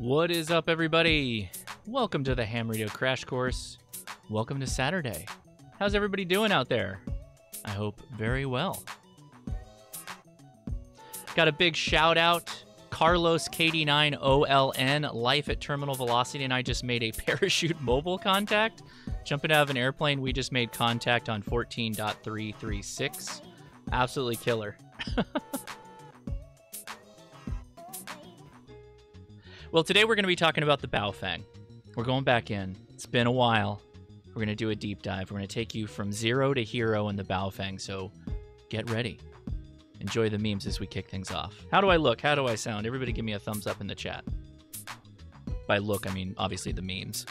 What is up, everybody? Welcome to the Ham Radio Crash Course. Welcome to Saturday. How's everybody doing out there? I hope very well. Got a big shout out. Carlos KD9OLN, Life at Terminal Velocity, and I just made a parachute mobile contact. Jumping out of an airplane, we just made contact on 14.336. Absolutely killer. Well, today we're going to be talking about the Baofeng. We're going back in. It's been a while. We're going to do a deep dive. We're going to take you from zero to hero in the Baofeng, so get ready. Enjoy the memes as we kick things off. How do I look? How do I sound? Everybody give me a thumbs up in the chat. By look, I mean obviously the memes.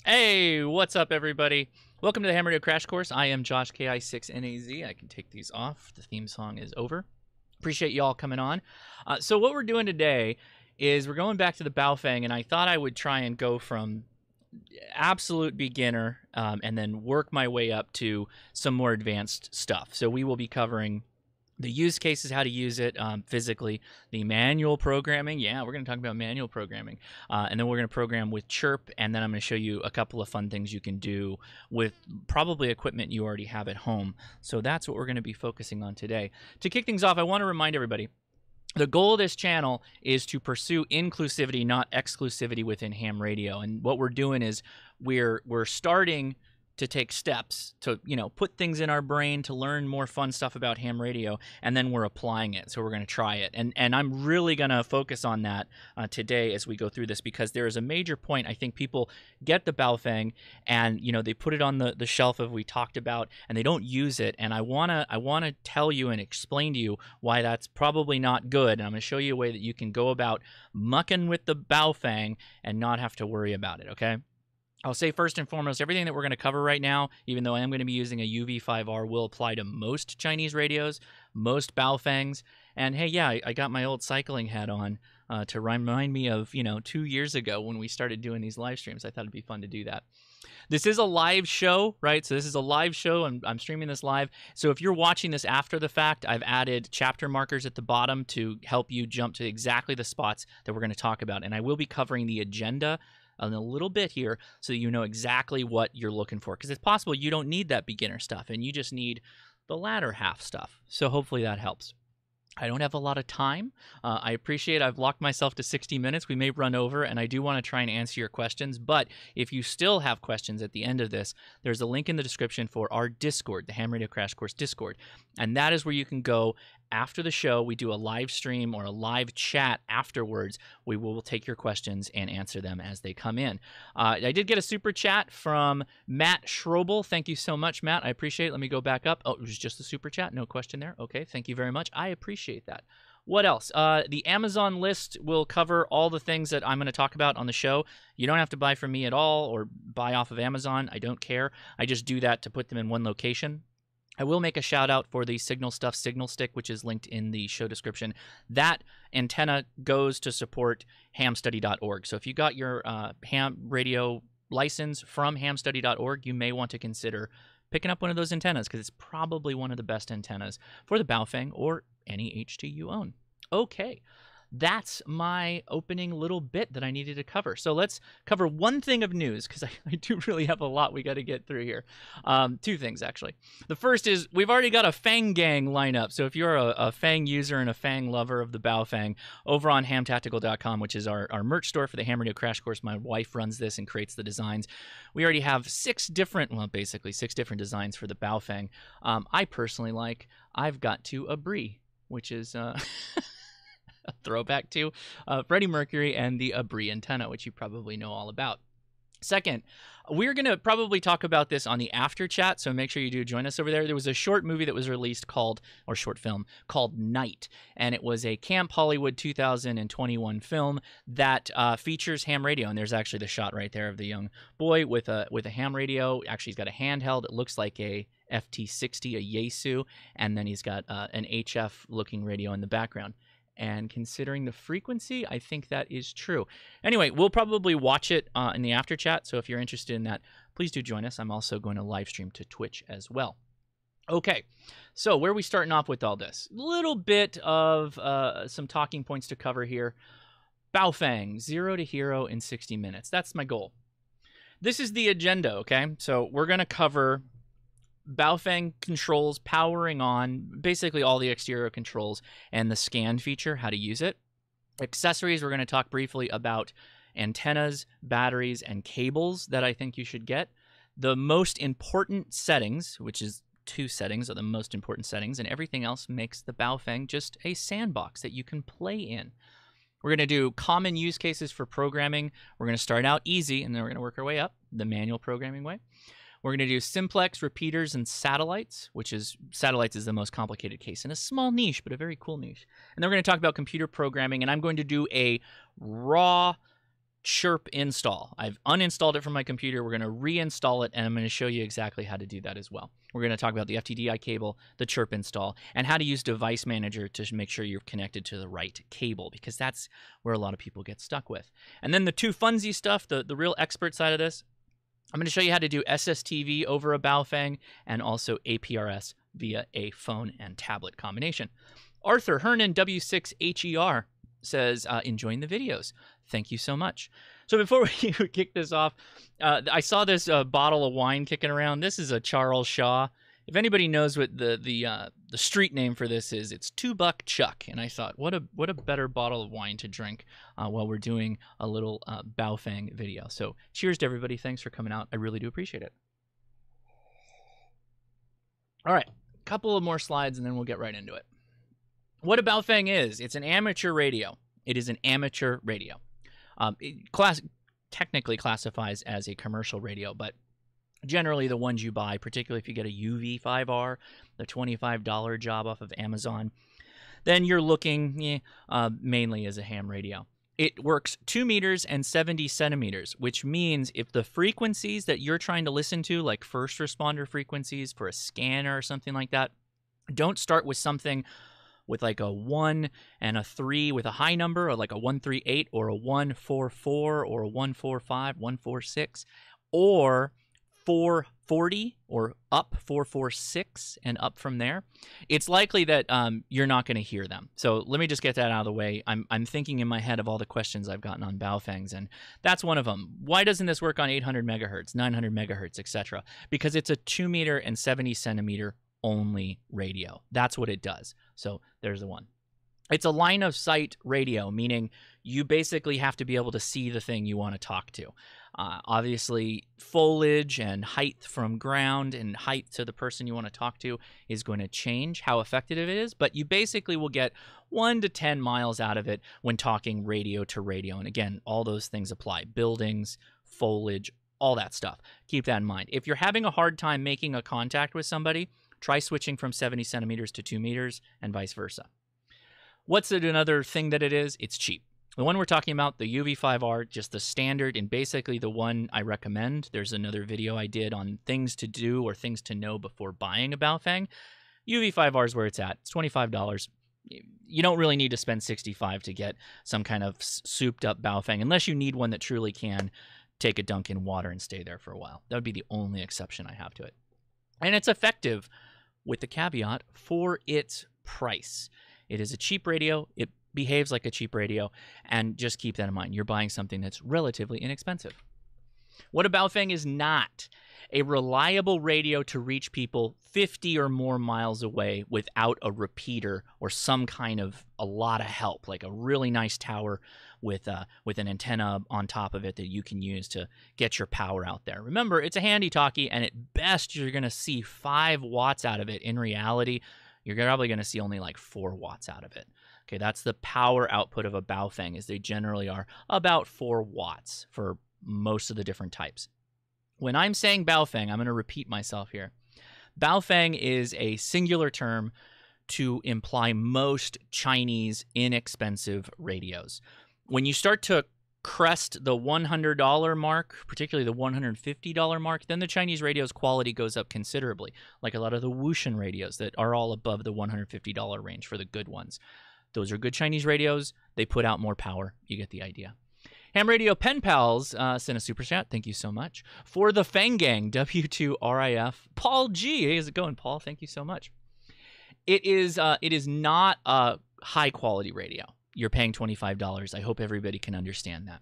Hey, what's up, everybody? Welcome to the Ham Radio Crash Course. I am Josh KI6NAZ. I can take these off. The theme song is over. Appreciate y'all coming on. So what we're doing today is we're going back to the Baofeng, and I thought I would try and go from absolute beginner and then work my way up to some more advanced stuff. So we will be covering the use cases, how to use it physically, the manual programming. Yeah, we're going to talk about manual programming. And then we're going to program with Chirp, and then I'm going to show you a couple of fun things you can do with probably equipment you already have at home. So that's what we're going to be focusing on today. To kick things off, I want to remind everybody, the goal of this channel is to pursue inclusivity, not exclusivity within ham radio. And what we're doing is we're starting to take steps to, put things in our brain to learn more fun stuff about ham radio, and then we're applying it. So we're going to try it. And I'm really going to focus on that today as we go through this, because there is a major point. I think people get the Baofeng and, they put it on the shelf as we talked about, and they don't use it. And I want to tell you and explain to you why that's probably not good. And I'm going to show you a way that you can go about mucking with the Baofeng and not have to worry about it, okay? I'll say first and foremost, everything that we're going to cover right now, even though I am going to be using a UV5R, will apply to most Chinese radios, most Baofengs. And hey, yeah, I got my old cycling hat on to remind me of, 2 years ago when we started doing these live streams. I thought it'd be fun to do that. This is a live show, right? So this is a live show. I'm streaming this live. So if you're watching this after the fact, I've added chapter markers at the bottom to help you jump to exactly the spots that we're going to talk about. And I will be covering the agenda in a little bit here so that you know exactly what you're looking for, because it's possible you don't need that beginner stuff and you just need the latter half stuff. So hopefully that helps. I don't have a lot of time. I appreciate I've locked myself to 60 minutes. We may run over, and I do want to try and answer your questions. But if you still have questions at the end of this, there's a link in the description for our Discord, the Ham Radio Crash Course Discord. And that is where you can go after the show. We do a live stream or a live chat afterwards. We will take your questions and answer them as they come in. I did get a super chat from Matt Schrobel. Thank you so much, Matt. I appreciate it. Let me go back up. Oh, it was just a super chat. No question there. Okay, thank you very much. I appreciate that. What else? The Amazon list will cover all the things that I'm going to talk about on the show. You don't have to buy from me at all or buy off of Amazon. I don't care. I just do that to put them in one location. I will make a shout out for the Signal Stuff Signal Stick, which is linked in the show description. That antenna goes to support hamstudy.org. So if you got your ham radio license from hamstudy.org, you may want to consider picking up one of those antennas, because it's probably one of the best antennas for the Baofeng or any HT you own. Okay. That's my opening little bit that I needed to cover. So let's cover one thing of news, because I do really have a lot we got to get through here. Two things, actually. The first is we've already got a Fang Gang lineup. So if you're a Fang user and a Fang lover of the Baofeng, over on hamtactical.com, which is our merch store for the Ham Radio Crash Course, my wife runs this and creates the designs. We already have basically six different designs for the Baofeng. I personally I've got to a Brie, which is... a throwback to Freddie Mercury and the Brie antenna, which you probably know all about. Second, we're going to probably talk about this on the after chat, so make sure you do join us over there. There was a short movie that was released short film called Night, and it was a Camp Hollywood 2021 film that features ham radio, and there's actually the shot right there of the young boy with a ham radio. Actually, he's got a handheld. It looks like a FT60, a Yaesu, and then he's got an HF-looking radio in the background. And considering the frequency, I think that is true. Anyway, we'll probably watch it in the after chat. So if you're interested in that, please do join us. I'm also going to live stream to Twitch as well. Okay, so where are we starting off with all this? A little bit of some talking points to cover here. Baofeng, 0 to hero in 60 minutes. That's my goal. This is the agenda, okay? So we're going to cover Baofeng controls, powering on, basically all the exterior controls, and the scan feature, how to use it. Accessories, we're going to talk briefly about antennas, batteries, and cables that I think you should get. The most important settings, which is 2 settings are the most important settings, and everything else makes the Baofeng just a sandbox that you can play in. We're going to do common use cases for programming. We're going to start out easy, and then we're going to work our way up the manual programming way. We're going to do simplex, repeaters, and satellites, which is satellites is the most complicated case in a small niche, but a very cool niche. And then we're going to talk about computer programming, and I'm going to do a raw Chirp install. I've uninstalled it from my computer. We're going to reinstall it, and I'm going to show you exactly how to do that as well. We're going to talk about the FTDI cable, the Chirp install, and how to use Device Manager to make sure you're connected to the right cable, because that's where a lot of people get stuck with. And then the 2 funsy stuff, the real expert side of this, I'm going to show you how to do SSTV over a Baofeng and also APRS via a phone and tablet combination. Arthur Hernan W6HER says, enjoying the videos. Thank you so much. So before we kick this off, I saw this bottle of wine kicking around. This is a Charles Shaw. If anybody knows what the street name for this is, it's $2 Chuck. And I thought, what a better bottle of wine to drink while we're doing a little Baofeng video. So cheers to everybody. Thanks for coming out. I really do appreciate it. All right, a couple of more slides and then we'll get right into it. What a Baofeng is, it's an amateur radio. It is an amateur radio. It technically classifies as a commercial radio, but generally the ones you buy, particularly if you get a UV5R, the $25 job off of Amazon, then you're looking mainly as a ham radio. It works 2 meters and 70 centimeters, which means if the frequencies that you're trying to listen to, like first responder frequencies for a scanner or something like that, don't start with something with like a 1 and a 3 with a high number, or like a 138 or a 144 or a 145, 146, or 440 or up 446 and up from there. It's likely that you're not going to hear them. So let me just get that out of the way. I'm thinking in my head of all the questions I've gotten on Baofengs, and that's one of them. Why doesn't this work on 800 megahertz, 900 megahertz, etc.? Because it's a 2 meter and 70 centimeter only radio. That's what it does. So there's the one. It's a line of sight radio, meaning you basically have to be able to see the thing you want to talk to. Obviously, foliage and height from ground and height to the person you want to talk to is going to change how effective it is, but you basically will get 1 to 10 miles out of it when talking radio to radio. And again, all those things apply. Buildings, foliage, all that stuff. Keep that in mind. If you're having a hard time making a contact with somebody, try switching from 70 centimeters to 2 meters and vice versa. What's another thing that it is? It's cheap. The one we're talking about, the UV5R, just the standard and basically the one I recommend. There's another video I did on things to do or things to know before buying a Baofeng. UV5R is where it's at. It's $25. You don't really need to spend $65 to get some kind of souped up Baofeng, unless you need one that truly can take a dunk in water and stay there for a while. That would be the only exception I have to it. And it's effective, with the caveat, for its price. It is a cheap radio. It behaves like a cheap radio. And just keep that in mind. You're buying something that's relatively inexpensive. What a Baofeng is not: a reliable radio to reach people 50 or more miles away without a repeater or some kind of a lot of help, like a really nice tower with an antenna on top of it that you can use to get your power out there. Remember, it's a handy talkie, and at best you're going to see 5 watts out of it. In reality, you're probably going to see only like 4 watts out of it. Okay, that's the power output of a Baofeng, is they generally are about 4 watts for most of the different types. When I'm saying Baofeng, I'm going to repeat myself here. Baofeng is a singular term to imply most Chinese inexpensive radios. When you start to crest the $100 mark, particularly the $150 mark, then the Chinese radio's quality goes up considerably, like a lot of the Wouxun radios that are all above the $150 range for the good ones. Those are good Chinese radios. They put out more power. You get the idea. Ham Radio Pen Pals sent a super chat. Thank you so much. For the Fang Gang, W2RIF. Paul G. How's it going, Paul? Thank you so much. It is not a high-quality radio. You're paying $25. I hope everybody can understand that.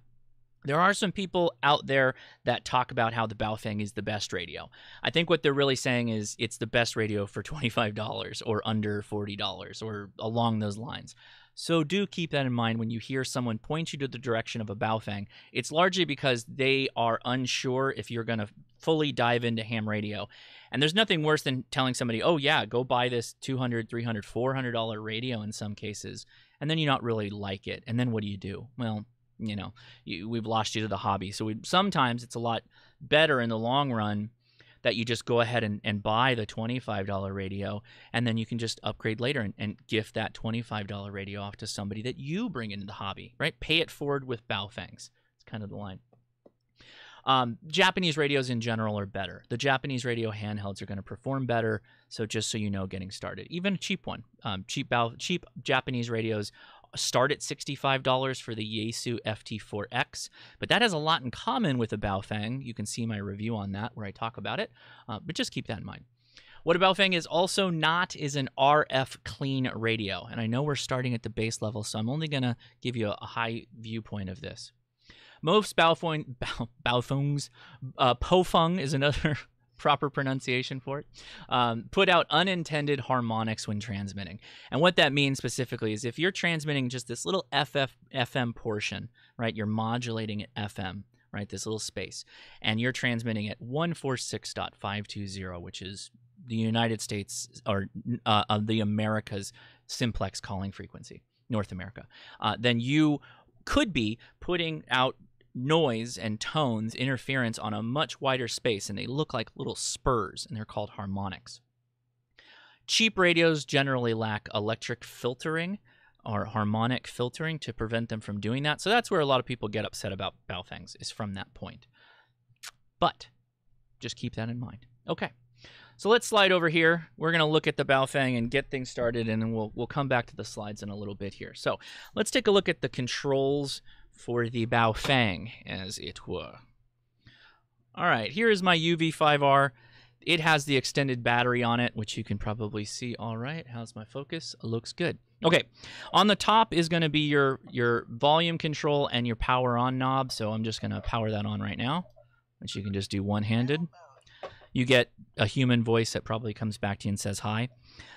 There are some people out there that talk about how the Baofeng is the best radio. I think what they're really saying is it's the best radio for $25 or under $40 or along those lines. So do keep that in mind when you hear someone point you to the direction of a Baofeng. It's largely because they are unsure if you're going to fully dive into ham radio. And there's nothing worse than telling somebody, oh yeah, go buy this $200, $300, $400 radio in some cases, and then you not really like it. And then what do? Well, you know, we've lost you to the hobby. So sometimes it's a lot better in the long run that you just go ahead and buy the $25 radio, and then you can just upgrade later and gift that $25 radio off to somebody that you bring into the hobby, right? Pay it forward with Baofengs. It's kind of the line. Japanese radios in general are better. The Japanese radio handhelds are going to perform better, so just so you know, getting started. Even a cheap one. Cheap Japanese radios start at $65 for the Yaesu FT4X, but that has a lot in common with the Baofeng. You can see my review on that where I talk about it, but just keep that in mind. What a Baofeng is also not is an RF clean radio, and I know we're starting at the base level, so I'm only going to give you a high viewpoint of this. Most Baofengs, Pofeng is another proper pronunciation for it, put out unintended harmonics when transmitting. And what that means specifically is if you're transmitting just this little FM portion, right, you're modulating at FM, right, this little space, and you're transmitting at 146.520, which is the United States or the America's simplex calling frequency, North America, then you could be putting out noise and tones, interference on a much wider space, and they look like little spurs, and they're called harmonics. Cheap radios generally lack electric filtering or harmonic filtering to prevent them from doing that, so that's where a lot of people get upset about Baofengs, is from that point. But just keep that in mind. Okay, so let's slide over here. We're going to look at the Baofeng and get things started, and then we'll come back to the slides in a little bit here. So let's take a look at the controls for the Baofeng, as it were. All right, here is my UV5R. It has the extended battery on it, which you can probably see. All right, how's my focus? It looks good. Okay, on the top is going to be your volume control and your power on knob, so I'm just going to power that on right now, which you can just do one-handed. You get a human voice that probably comes back to you and says hi.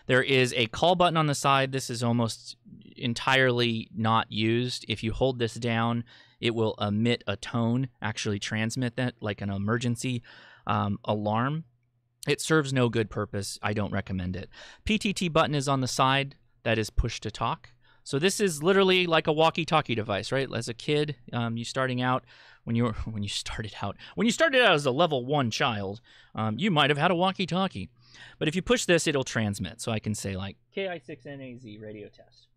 There is a call button on the side. This is almost entirely not used. If you hold this down, it will emit a tone, actually transmit that like an emergency alarm. It serves no good purpose. I don't recommend it. PTT button is on the side. That is push to talk. So this is literally like a walkie-talkie device, right? As a kid, you starting out, when you started out as a level 1 child, you might have had a walkie-talkie. But if you push this, it'll transmit. So I can say like KI6NAZ radio test.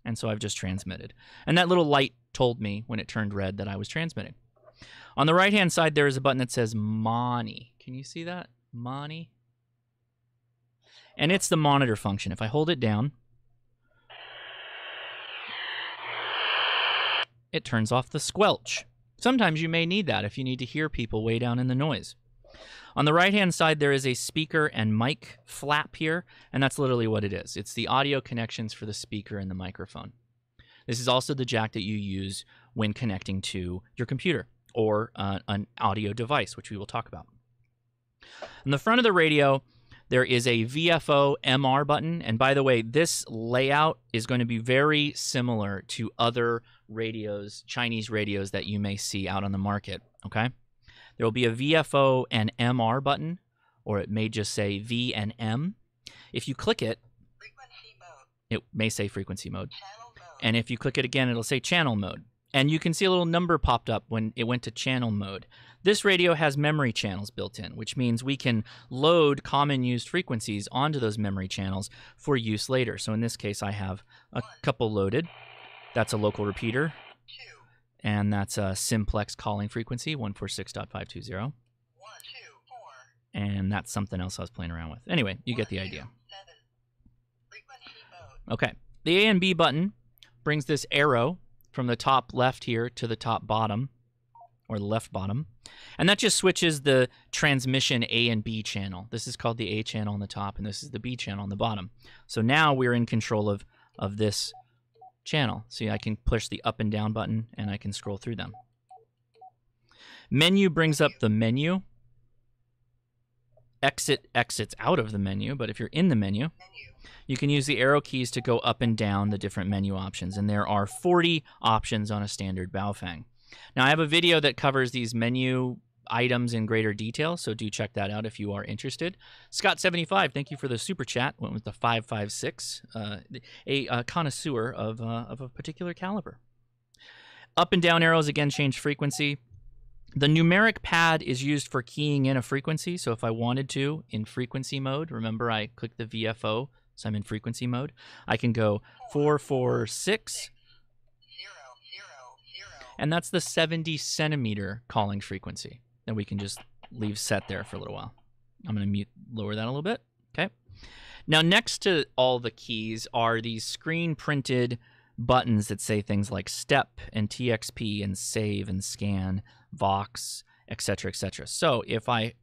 And so I've just transmitted. And that little light told me when it turned red that I was transmitting. On the right-hand side, there is a button that says Mani. Can you see that? Mani. And it's the monitor function. If I hold it down, it turns off the squelch. Sometimes you may need that if you need to hear people way down in the noise. On the right-hand side, there is a speaker and mic flap here, and that's literally what it is. It's the audio connections for the speaker and the microphone. This is also the jack that you use when connecting to your computer or an audio device, which we will talk about. On the front of the radio, there is a VFO MR button, and by the way, this layout is going to be very similar to other radios, Chinese radios that you may see out on the market, okay? There will be a VFO and MR button, or it may just say V and M. If you click it, it may say frequency mode. And if you click it again, it'll say channel mode. And you can see a little number popped up when it went to channel mode. This radio has memory channels built in, which means we can load common used frequencies onto those memory channels for use later. So in this case, I have a couple loaded. That's a local repeater. And that's a simplex calling frequency, 146.520. And that's something else I was playing around with. Anyway, you get the idea. Okay. The A and B button brings this arrow from the top left here to the top bottom, or the left bottom. And that just switches the transmission A and B channel. This is called the A channel on the top, and this is the B channel on the bottom. So now we're in control of this channel. See, I can push the up and down button, and I can scroll through them. Menu brings up the menu. Exit exits out of the menu, but if you're in the menu, you can use the arrow keys to go up and down the different menu options, and there are 40 options on a standard Baofeng. Now, I have a video that covers these menu items in greater detail, so do check that out if you are interested. Scott75, thank you for the super chat. Went with the 556, a connoisseur of a particular caliber. Up and down arrows, again, change frequency. The numeric pad is used for keying in a frequency, so if I wanted to, in frequency mode, remember I click the VFO, so I'm in frequency mode, I can go 446, and that's the 70 centimeter calling frequency that we can just leave set there for a little while. I'm going to lower that a little bit. Okay. Now, next to all the keys are these screen printed buttons that say things like step and TXP and save and scan, Vox, etc., etc. So if I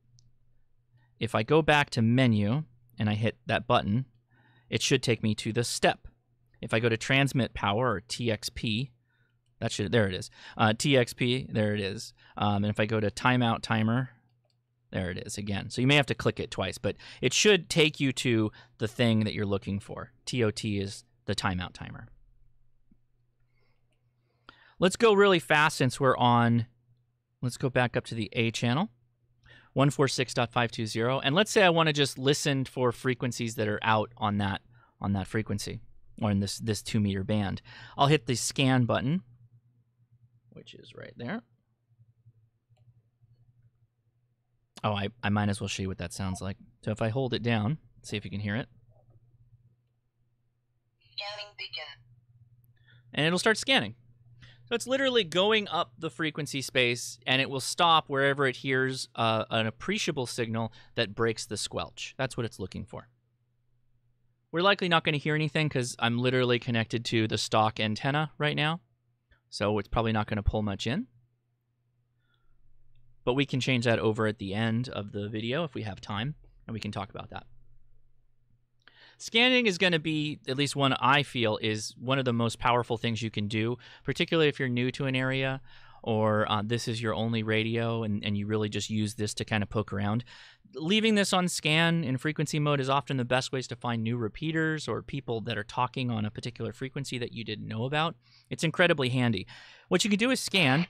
go back to menu and I hit that button, it should take me to the step. If I go to transmit power or TXP, there it is. TXP, there it is. And if I go to timeout timer, there it is again. So you may have to click it twice, but it should take you to the thing that you're looking for. TOT is the timeout timer. Let's go really fast since we're on. Let's go back up to the A channel, 146.520, and let's say I want to just listen for frequencies that are out on that frequency or in this 2-meter band. I'll hit the scan button, which is right there. Oh, I might as well show you what that sounds like. So if I hold it down, see if you can hear it. Scanning begin. And it'll start scanning. So it's literally going up the frequency space, and it will stop wherever it hears an appreciable signal that breaks the squelch. That's what it's looking for. We're likely not going to hear anything because I'm literally connected to the stock antenna right now. So it's probably not going to pull much in. But we can change that over at the end of the video if we have time, and we can talk about that. Scanning is going to be, at least one I feel, is one of the most powerful things you can do, particularly if you're new to an area or this is your only radio and you really just use this to kind of poke around. Leaving this on scan in frequency mode is often the best ways to find new repeaters or people that are talking on a particular frequency that you didn't know about. It's incredibly handy. What you can do with scan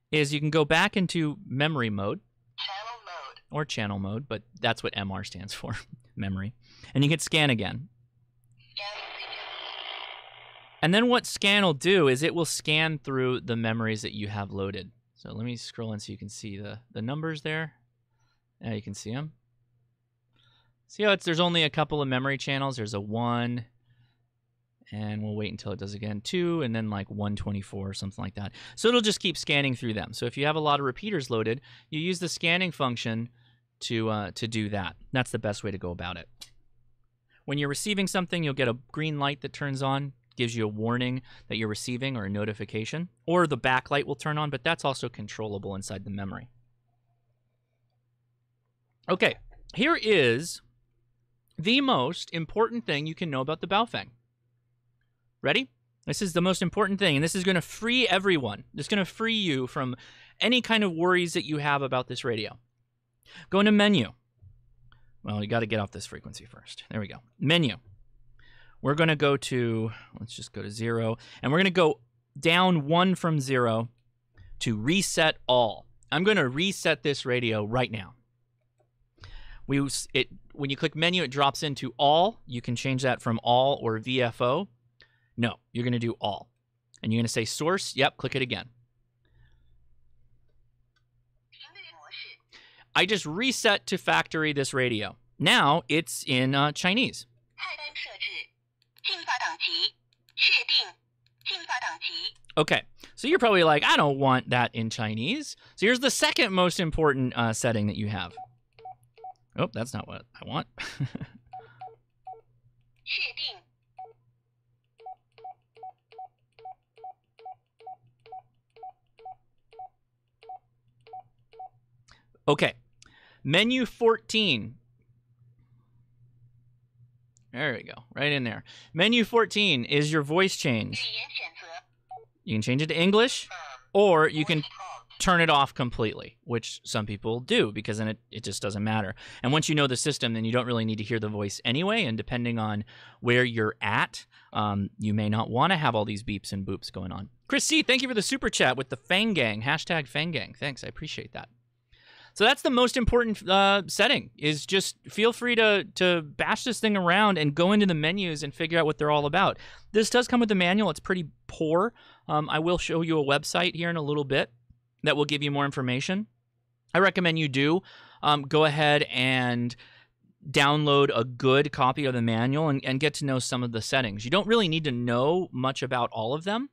is you can go back into memory mode. Channel mode. Or channel mode, but that's what MR stands for, memory. And you hit scan again. Scanning begin. And then what scan will do is it will scan through the memories that you have loaded. So let me scroll in so you can see the numbers there. Yeah, you can see them. See how there's only a couple of memory channels. There's a 1, and we'll wait until it does again, 2, and then like 124 or something like that. So it'll just keep scanning through them. So if you have a lot of repeaters loaded, you use the scanning function to do that. That's the best way to go about it. When you're receiving something, you'll get a green light that turns on, gives you a warning that you're receiving or a notification, or the backlight will turn on, but that's also controllable inside the memory. Okay, here is the most important thing you can know about the Baofeng. Ready? This is the most important thing, and this is going to free everyone. It's going to free you from any kind of worries that you have about this radio. Go into menu. Well, you got to get off this frequency first. There we go. Menu. We're going to go to, let's just go to 0, and we're going to go down 1 from 0 to reset all. I'm going to reset this radio right now. When you click menu, it drops into all. You can change that from all or VFO. No, you're going to do all. And you're going to say source. Yep, click it again. I just reset to factory this radio. Now it's in Chinese. Okay, so you're probably like, I don't want that in Chinese. So here's the second most important setting that you have. Oh, that's not what I want. Okay. Menu 14. There we go. Right in there. Menu 14 is your voice change. 语言选择 You can change it to English, or you can turn it off completely, which some people do because then it just doesn't matter. And once you know the system, then you don't really need to hear the voice anyway. And depending on where you're at, you may not want to have all these beeps and boops going on. Chris C., thank you for the super chat with the Fangang, hashtag Fangang. Thanks, I appreciate that. So that's the most important setting, is just feel free to bash this thing around and go into the menus and figure out what they're all about. This does come with a manual. It's pretty poor. I will show you a website here in a little bit that will give you more information. I recommend you do go ahead and download a good copy of the manual and get to know some of the settings. You don't really need to know much about all of them,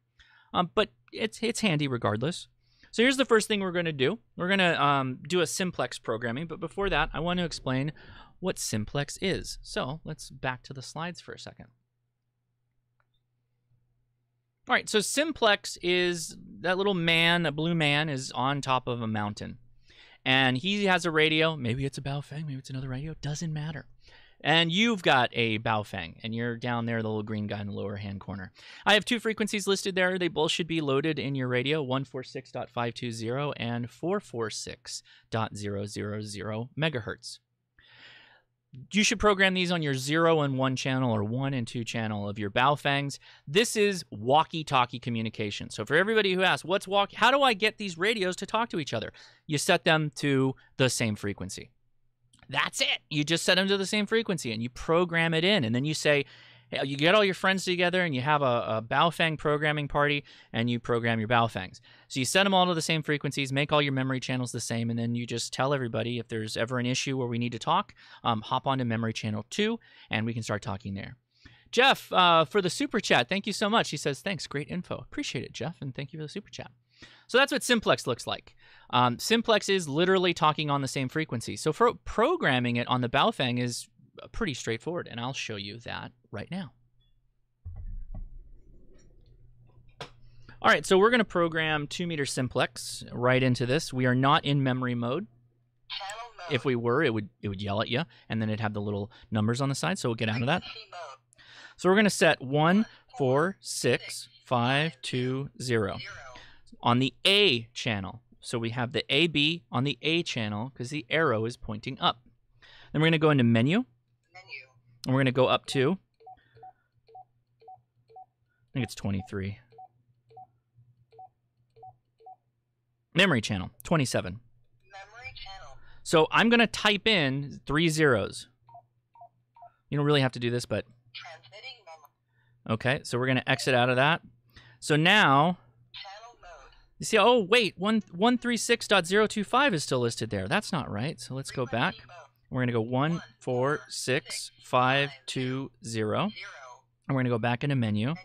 but it's handy regardless. So here's the first thing we're going to do. We're going to do a simplex programming, but before that, I want to explain what simplex is. So let's back to the slides for a second. All right, so simplex is that little man, a blue man, is on top of a mountain. And he has a radio. Maybe it's a Baofeng, maybe it's another radio. Doesn't matter. And you've got a Baofeng, and you're down there, the little green guy in the lower hand corner. I have two frequencies listed there. They both should be loaded in your radio, 146.520 and 446.000 megahertz. You should program these on your 0 and 1 channel or 1 and 2 channel of your Baofengs. This is walkie-talkie communication. So for everybody who asks, how do I get these radios to talk to each other? You set them to the same frequency. That's it. You just set them to the same frequency and you program it in. And then you say, you get all your friends together and you have a Baofeng programming party and you program your Baofengs. So you set them all to the same frequencies, make all your memory channels the same, and then you just tell everybody if there's ever an issue where we need to talk, hop onto memory channel 2 and we can start talking there. Jeff, for the super chat, thank you so much. He says, thanks, great info. Appreciate it, Jeff, and thank you for the super chat. So that's what simplex looks like. Simplex is literally talking on the same frequency. So for programming it on the Baofeng is pretty straightforward, and I'll show you that right now. All right, so we're going to program 2-meter simplex right into this. We are not in memory mode. channel mode If we were, it would yell at you, and then it'd have the little numbers on the side, so we'll get out of that. frequency mode So we're going to set 146.520 0 on the A channel. So we have the AB on the A channel because the arrow is pointing up. Then we're going to go into menu, menu and we're going to go up to, I think it's 23. Memory channel, 27. memory channel So I'm going to type in 3 zeros. You don't really have to do this, but transmitting memory okay. So we're going to exit out of that. So now, channel mode you see, oh, wait, 136.025 is still listed there. That's not right. So let's go back. frequency mode We're going to go 146.520. 0 And we're going to go back into menu. menu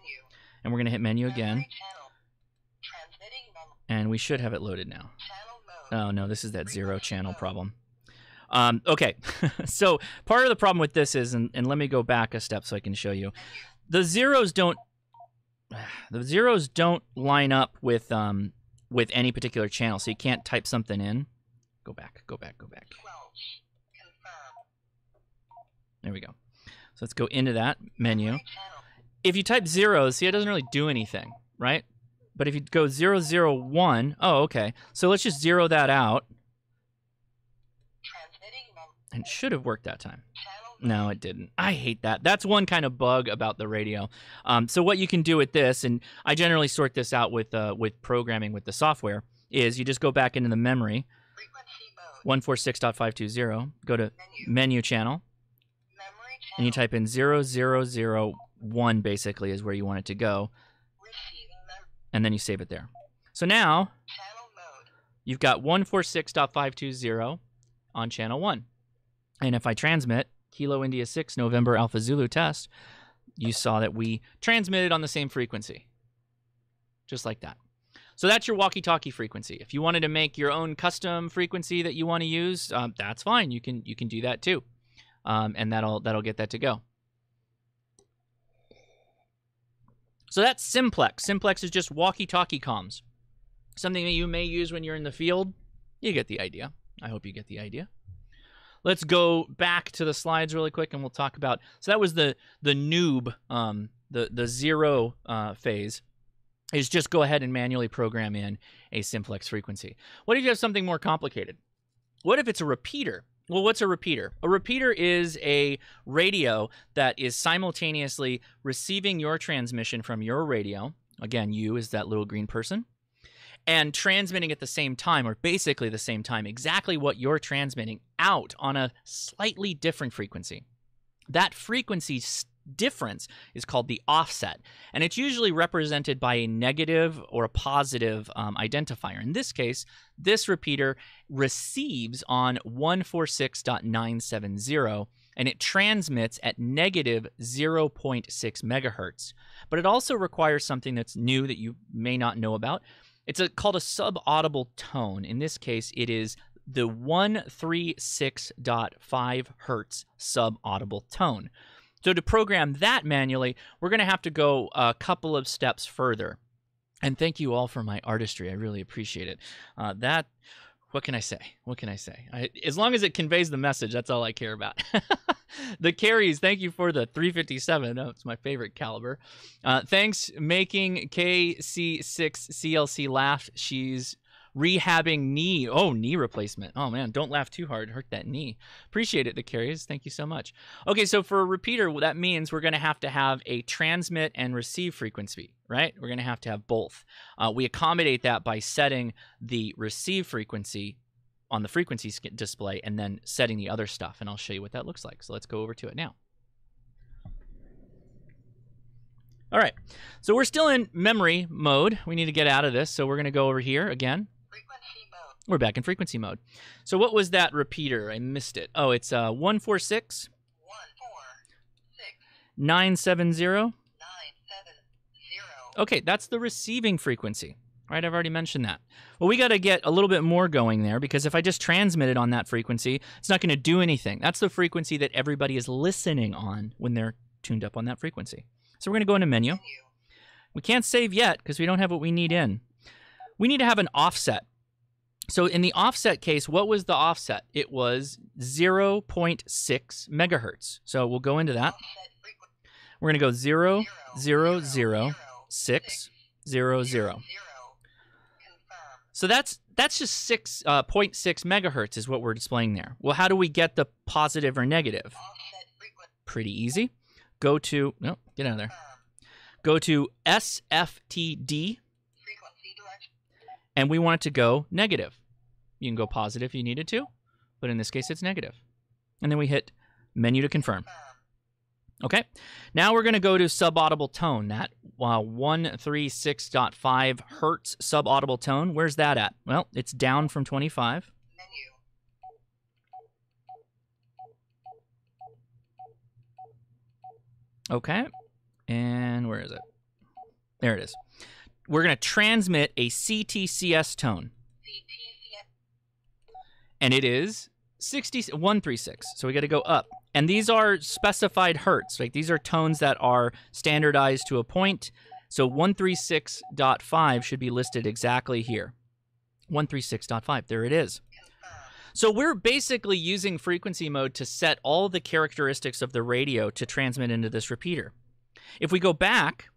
And we're going to hit menu again. memory channel transmitting memory And we should have it loaded now. channel mode Oh, no, this is that 0 channel problem. Okay, so part of the problem with this is, and let me go back a step so I can show you. The zeros don't line up with any particular channel, so you can't type something in. Go back. 12 confirm There we go. So let's go into that menu. memory channel If you type zeros, see, it doesn't really do anything, right? But if you go 001, oh, okay. So let's just zero that out. transmitting memory And it should have worked that time. channel No, it didn't. I hate that. That's one kind of bug about the radio. So what you can do with this, and I generally sort this out with programming with the software, is you just go back into the memory, frequency mode 146.520, go to menu channel, memory and you channel type in 0001 basically is where you want it to go, receiving memory and then you save it there. So now channel mode you've got 146.520 on channel 1. And if I transmit Kilo India 6 November Alpha Zulu test, you saw that we transmitted on the same frequency. Just like that. So that's your walkie-talkie frequency. If you wanted to make your own custom frequency that you want to use, that's fine. You can do that too. And that'll get that to go. So that's simplex. Simplex is just walkie-talkie comms. Something that you may use when you're in the field. You get the idea. I hope you get the idea. Let's go back to the slides really quick, and we'll talk about. So that was the noob, the zero phase. Is just go ahead and manually program in a simplex frequency. What if you have something more complicated? What if it's a repeater? Well, what's a repeater? A repeater is a radio that is simultaneously receiving your transmission from your radio. Again, you is that little green person. And transmitting at the same time, or basically the same time, exactly what you're transmitting out on a slightly different frequency. That frequency difference is called the offset, and it's usually represented by a negative or a positive identifier. In this case, this repeater receives on 146.970, and it transmits at negative 0.6 megahertz. But it also requires something that's new that you may not know about. It's called a subaudible tone. In this case, it is the 136.5 hertz subaudible tone. So to program that manually, we're going to have to go a couple of steps further. And thank you all for my artistry. I really appreciate it. What can I say? What can I say? As long as it conveys the message, that's all I care about. The carries, thank you for the 357. Oh, it's my favorite caliber. Thanks, making KC6CLC laugh. She's rehabbing knee. Oh, knee replacement. Oh, man, don't laugh too hard. Hurt that knee. Appreciate it, the carries. Thank you so much. Okay, so for a repeater, that means we're going to have a transmit and receive frequency, right? We're going to have both. We accommodate that by setting the receive frequency on the frequency display and then setting the other stuff, and I'll show you what that looks like. So let's go over to it now. All right, so we're still in memory mode. We need to get out of this, so we're going to go over here again. Frequency mode. We're back in frequency mode. So what was that repeater? I missed it. Oh, it's 146 970. 970. Okay, that's the receiving frequency. Right, I've already mentioned that. Well, we got to get a little bit more going there, because if I just transmit it on that frequency, it's not going to do anything. That's the frequency that everybody is listening on when they're tuned up on that frequency. So we're going to go into menu. We can't save yet because we don't have what we need in. We need to have an offset. So in the offset case, what was the offset? It was 0.6 megahertz. So we'll go into that. We're going to go 0, 0, 0, 6, 0, 0. So that's just 6.6 megahertz is what we're displaying there. Well, how do we get the positive or negative? Pretty easy. Go to, no, get out of there. Go to SFTD, and we want it to go negative. You can go positive if you needed to, but in this case, it's negative. And then we hit menu to confirm. Okay, now we're going to go to subaudible tone, that 136.5 hertz subaudible tone. Where's that at? Well, it's down from 25. Menu. Okay, and where is it? There it is. We're going to transmit a CTCS tone, CTCS. and it is 136, so we got to go up. And these are specified hertz. Like, these are tones that are standardized to a point. So 136.5 should be listed exactly here. 136.5, there it is. So we're basically using frequency mode to set all the characteristics of the radio to transmit into this repeater. If we go back,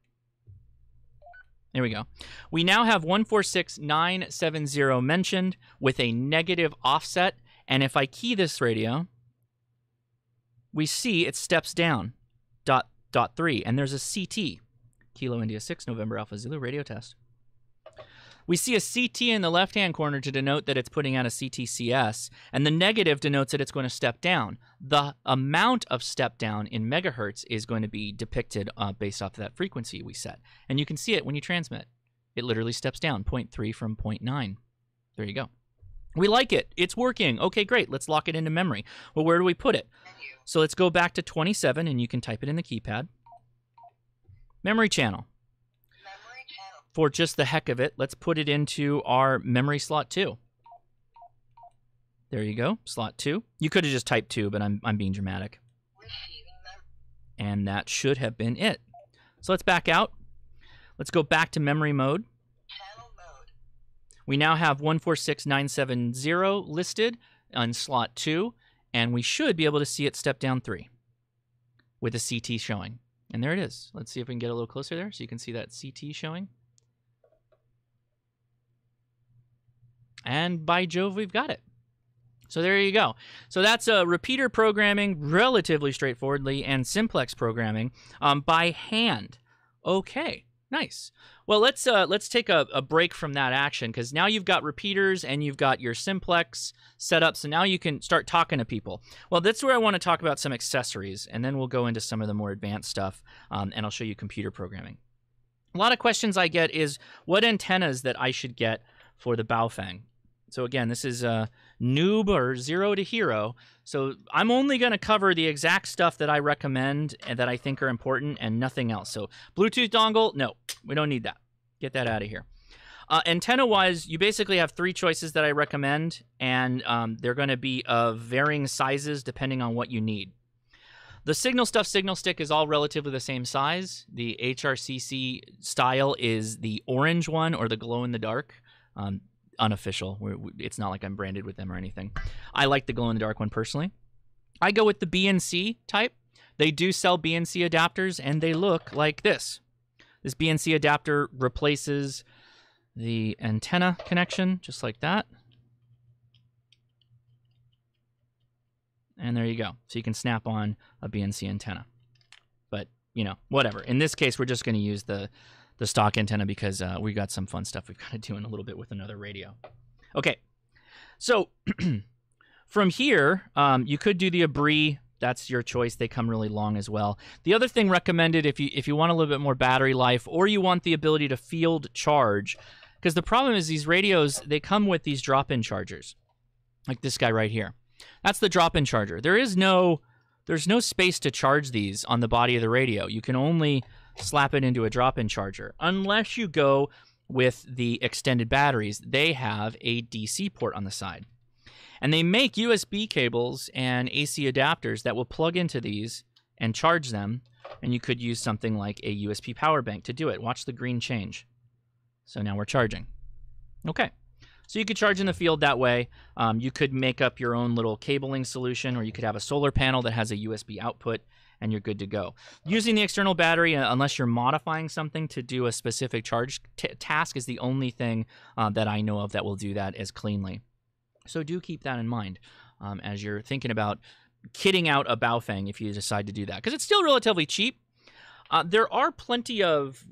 there we go. We now have 146.970 mentioned with a negative offset. And if I key this radio, we see it steps down, dot 3, and there's a CT, Kilo India 6, November Alpha Zulu radio test. We see a CT in the left-hand corner to denote that it's putting out a CTCS, and the negative denotes that it's going to step down. The amount of step down in megahertz is going to be depicted based off of that frequency we set. And you can see it when you transmit. It literally steps down, 0.3 from 0.9. There you go. We like it. It's working. Okay, great. Let's lock it into memory. Well, where do we put it? So let's go back to 27, and you can type it in the keypad. Memory channel. Memory channel. For just the heck of it, let's put it into our memory slot 2. There you go, slot 2. You could have just typed 2, but I'm being dramatic. Receiving memory. And that should have been it. So let's back out. Let's go back to memory mode. Channel mode. We now have 146.970 listed. on slot 2, and we should be able to see it step down 3 with a CT showing. And there it is. Let's see if we can get a little closer there so you can see that CT showing. And by Jove, we've got it. So there you go. So that's repeater programming relatively straightforwardly, and simplex programming by hand. Okay, nice. Well, let's take a break from that action, because now you've got repeaters and you've got your simplex set up, so now you can start talking to people. Well, that's where I want to talk about some accessories, and then we'll go into some of the more advanced stuff, and I'll show you computer programming. A lot of questions I get is what antennas that I should get for the Baofeng. So again, this is noob or zero to hero. So I'm only going to cover the exact stuff that I recommend and that I think are important, and nothing else. So Bluetooth dongle, no, we don't need that. Get that out of here. Antenna-wise, you basically have 3 choices that I recommend, and they're going to be of varying sizes depending on what you need. The Signal Stuff Signal Stick is all relatively the same size. The HRCC style is the orange one, or the glow-in-the-dark. Unofficial. It's not like I'm branded with them or anything. I like the glow-in-the-dark one personally. I go with the BNC type. They do sell BNC adapters, and they look like this. This BNC adapter replaces the antenna connection, just like that. And there you go. So you can snap on a BNC antenna. But, you know, whatever. In this case, we're just going to use the stock antenna because we got some fun stuff we've got to do in a little bit with another radio. Okay, so from here, you could do the Abri. That's your choice. They come really long as well. The other thing recommended if you want a little bit more battery life, or you want the ability to field charge, because the problem is these radios, they come with these drop-in chargers, like this guy right here. That's the drop-in charger. There's no space to charge these on the body of the radio. You can only slap it into a drop-in charger, unless you go with the extended batteries. They have a DC port on the side, and they make USB cables and AC adapters that will plug into these and charge them, and you could use something like a USB power bank to do it. Watch the green change. So now we're charging. Okay, so you could charge in the field that way. You could make up your own little cabling solution, or you could have a solar panel that has a USB output, and you're good to go. Using the external battery, unless you're modifying something to do a specific charge task, is the only thing that I know of that will do that as cleanly. So do keep that in mind as you're thinking about kitting out a Baofeng if you decide to do that, because it's still relatively cheap. There are plenty of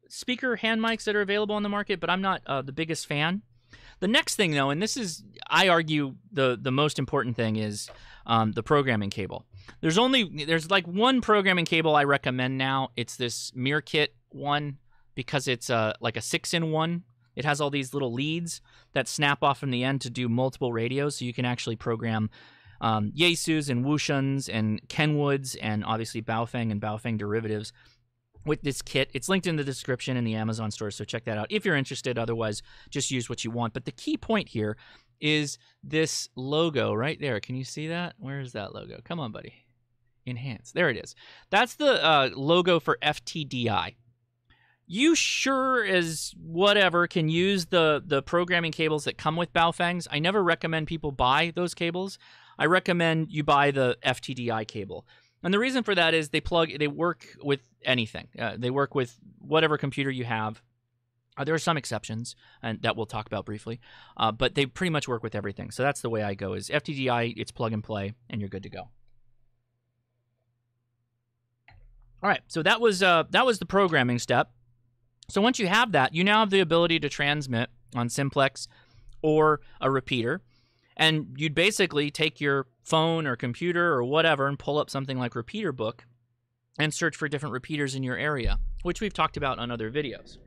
speaker hand mics that are available on the market, but I'm not the biggest fan. The next thing, though, and this is, I argue, the most important thing, is the programming cable. There's like one programming cable I recommend now. It's this MeerKit one, because it's like a 6-in-1. It has all these little leads that snap off from the end to do multiple radios, so you can actually program Yaesus and Wushuns and Kenwoods and obviously Baofeng and Baofeng derivatives with this kit. It's linked in the description in the Amazon store, so check that out if you're interested. Otherwise, just use what you want. But the key point here is this logo right there. Can you see that? Where is that logo? Come on, buddy. Enhance. There it is. That's the logo for FTDI. You sure as whatever can use the programming cables that come with Baofengs. I never recommend people buy those cables. I recommend you buy the FTDI cable. And the reason for that is they work with anything. They work with whatever computer you have. There are some exceptions, and that we'll talk about briefly, but they pretty much work with everything. So that's the way I go, is FTDI, it's plug and play, and you're good to go. All right, so that was the programming step. So once you have that, you now have the ability to transmit on simplex or a repeater, and you'd basically take your phone or computer or whatever and pull up something like Repeater Book and search for different repeaters in your area, which we've talked about on other videos.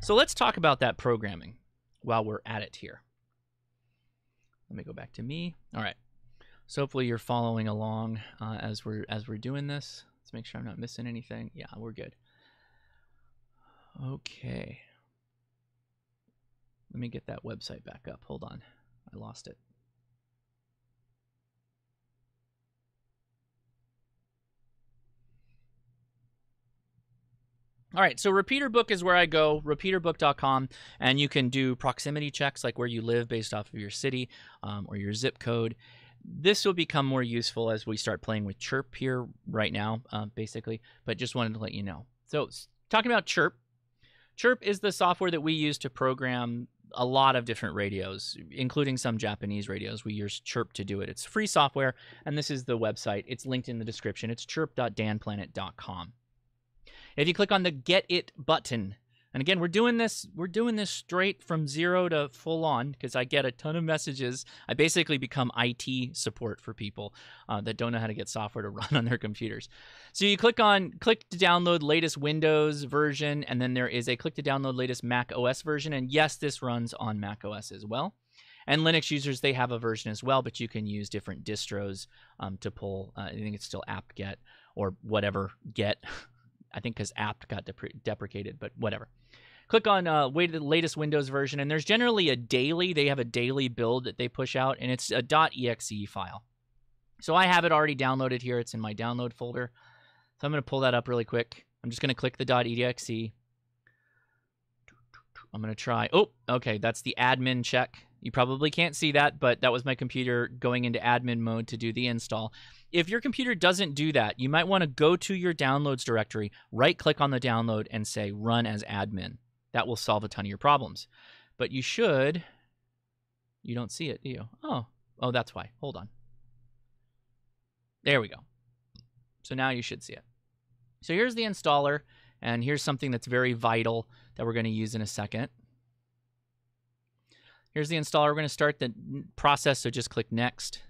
So let's talk about that programming while we're at it here. Let me go back to me. All right. So hopefully you're following along as we're doing this. Let's make sure I'm not missing anything. Yeah, we're good. Okay. Let me get that website back up. Hold on. I lost it. All right, so RepeaterBook is where I go, repeaterbook.com, and you can do proximity checks like where you live based off of your city or your zip code. This will become more useful as we start playing with Chirp here right now, basically, but just wanted to let you know. So talking about Chirp, Chirp is the software that we use to program a lot of different radios, including some Japanese radios. We use Chirp to do it. It's free software, and this is the website. It's linked in the description. It's chirp.danplanet.com. If you click on the Get It button, and again, we're doing this straight from zero to full on because I get a ton of messages. I basically become IT support for people that don't know how to get software to run on their computers. So you click to download latest Windows version, and then there is a click to download latest Mac OS version. And yes, this runs on Mac OS as well. And Linux users, they have a version as well, but you can use different distros to pull. I think it's still apt-get or whatever get. I think because apt got deprecated, but whatever. Click on wait the latest Windows version, and there's generally they have a daily build that they push out, and it's a .exe file. So I have it already downloaded here. It's in my download folder. So I'm going to pull that up really quick. I'm just going to click the .exe. I'm going to try. Oh, okay, that's the admin check. You probably can't see that, but that was my computer going into admin mode to do the install. If your computer doesn't do that, you might want to go to your downloads directory, right-click on the download, and say Run as admin. That will solve a ton of your problems. But you don't see it, do you? Oh, that's why. Hold on. There we go. So now you should see it. So here's the installer, and here's something that's very vital that we're going to use in a second. Here's the installer. We're going to start the process, so just click Next.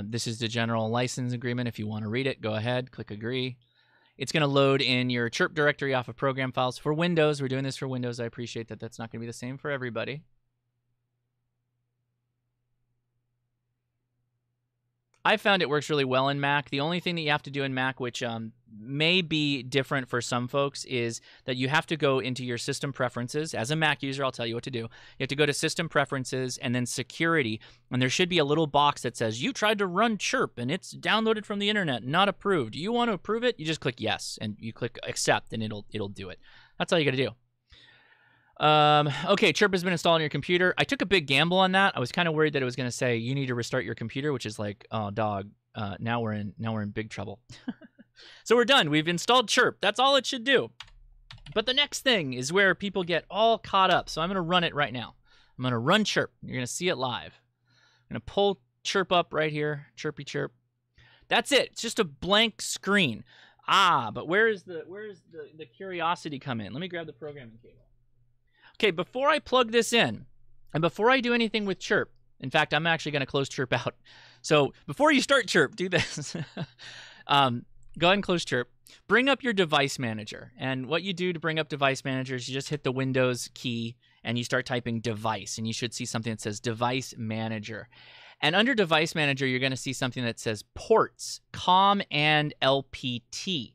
This is the general license agreement. If you want to read it, go ahead, click Agree. It's going to load in your Chirp directory off of program files. For Windows, we're doing this for Windows. I appreciate that that's not going to be the same for everybody. I found it works really well in Mac. The only thing that you have to do in Mac, which may be different for some folks, is that you have to go into your system preferences. As a Mac user, I'll tell you what to do. You have to go to System Preferences and then Security, and there should be a little box that says, you tried to run Chirp, and it's downloaded from the internet, not approved. Do you want to approve it? You just click Yes, and you click Accept, and it'll do it. That's all you got to do. Okay, Chirp has been installed on your computer. I took a big gamble on that. I was kind of worried that it was going to say you need to restart your computer, which is like, oh dog, now we're in big trouble. So we're done. We've installed Chirp. That's all it should do. But the next thing is where people get all caught up. So I'm going to run it right now. I'm going to run Chirp. You're going to see it live. I'm going to pull Chirp up right here. Chirpy Chirp. That's it. It's just a blank screen. But where's the curiosity come in? Let me grab the programming cable. Okay, before I plug this in, and before I do anything with Chirp, in fact, I'm actually going to close Chirp out. So before you start Chirp, do this. Go ahead and close Chirp. Bring up your device manager. And what you do to bring up device manager is you just hit the Windows key and you start typing device. And you should see something that says device manager. And under device manager, you're going to see something that says ports, COM and LPT.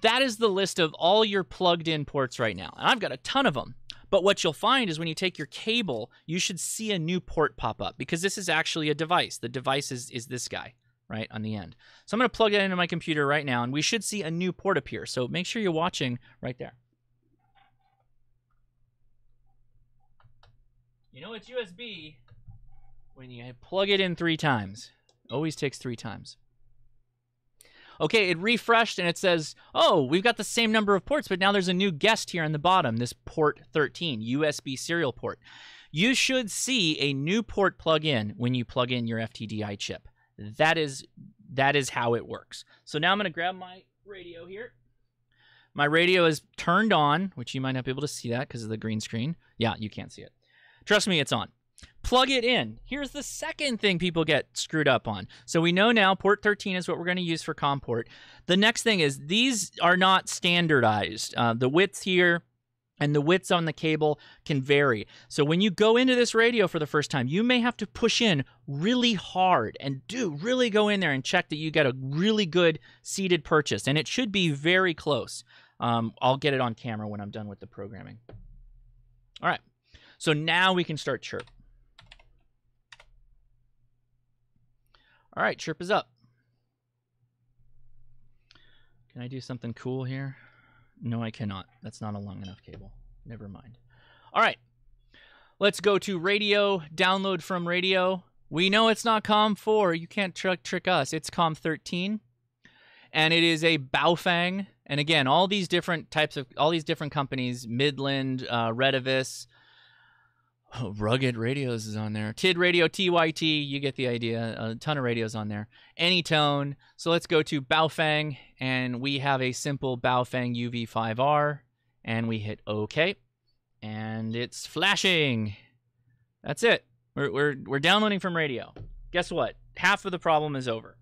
That is the list of all your plugged in ports right now. And I've got a ton of them. But what you'll find is when you take your cable, you should see a new port pop up because this is actually a device. The device is this guy right on the end. So I'm going to plug it into my computer right now, and we should see a new port appear. So make sure you're watching right there. You know it's USB when you plug it in 3 times. Always takes 3 times. Okay, it refreshed and it says, oh, we've got the same number of ports, but now there's a new guest here on the bottom, this port 13, USB serial port. You should see a new port plug in when you plug in your FTDI chip. That is how it works. So now I'm going to grab my radio here. My radio is turned on, which you might not be able to see that because of the green screen. Yeah, you can't see it. Trust me, it's on. Plug it in. Here's the second thing people get screwed up on. So we know now port 13 is what we're going to use for COM port. The next thing is these are not standardized. The width here and the widths on the cable can vary. So when you go into this radio for the first time, you may have to push in really hard and really go in there and check that you get a really good seated purchase. And it should be very close. I'll get it on camera when I'm done with the programming. All right. So now we can start Chirp. All right, Chirp is up. Can I do something cool here? No, I cannot. That's not a long enough cable. Never mind. All right. Let's go to radio. Download from radio. We know it's not COM4. You can't trick us. It's COM13. And it is a Baofeng. And again, all these different companies, Midland, Retevis, Rugged Radios is on there. TID Radio, TYT, you get the idea. A ton of radios on there. Anytone. So let's go to Baofeng, and we have a simple Baofeng UV5R, and we hit OK, and it's flashing. That's it. We're downloading from radio. Guess what? Half of the problem is over.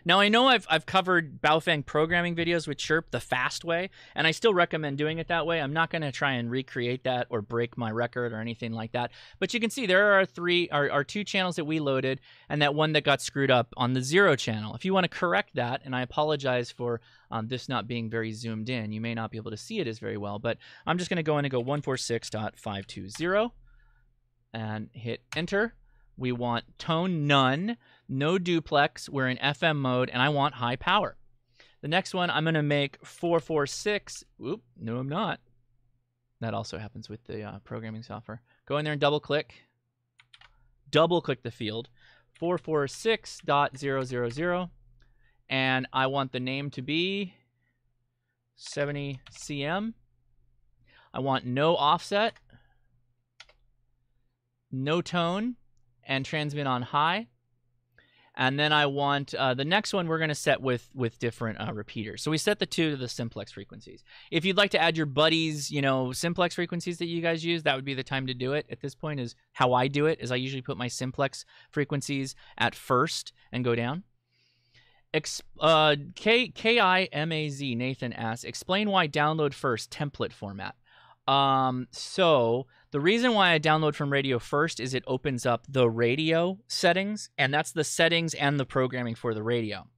Now, I know I've covered Baofeng programming videos with Chirp the fast way, and I still recommend doing it that way. I'm not going to try and recreate that or break my record or anything like that. But you can see there are two channels that we loaded and that one that got screwed up on the 0 channel. If you want to correct that, and I apologize for this not being very zoomed in. You may not be able to see it as very well, but I'm just going to go in and go 146.520 and hit enter. We want tone none, no duplex, we're in FM mode, and I want high power. The next one, I'm going to make 446. Oop, no, I'm not. That also happens with the programming software. Go in there and double-click. Double-click the field. 446.000. And I want the name to be 70 CM. I want no offset, no tone, and transmit on high. And then I want the next one we're going to set with different repeaters. So we set the 2 to the simplex frequencies. If you'd like to add your buddies, simplex frequencies that you guys use, that would be the time to do it. At this point is how I do it, is I usually put my simplex frequencies at first and go down. KIMAZ, Nathan asks, explain why download first template format. So the reason why I download from radio first is it opens up the radio settings, and that's the settings and the programming for the radio.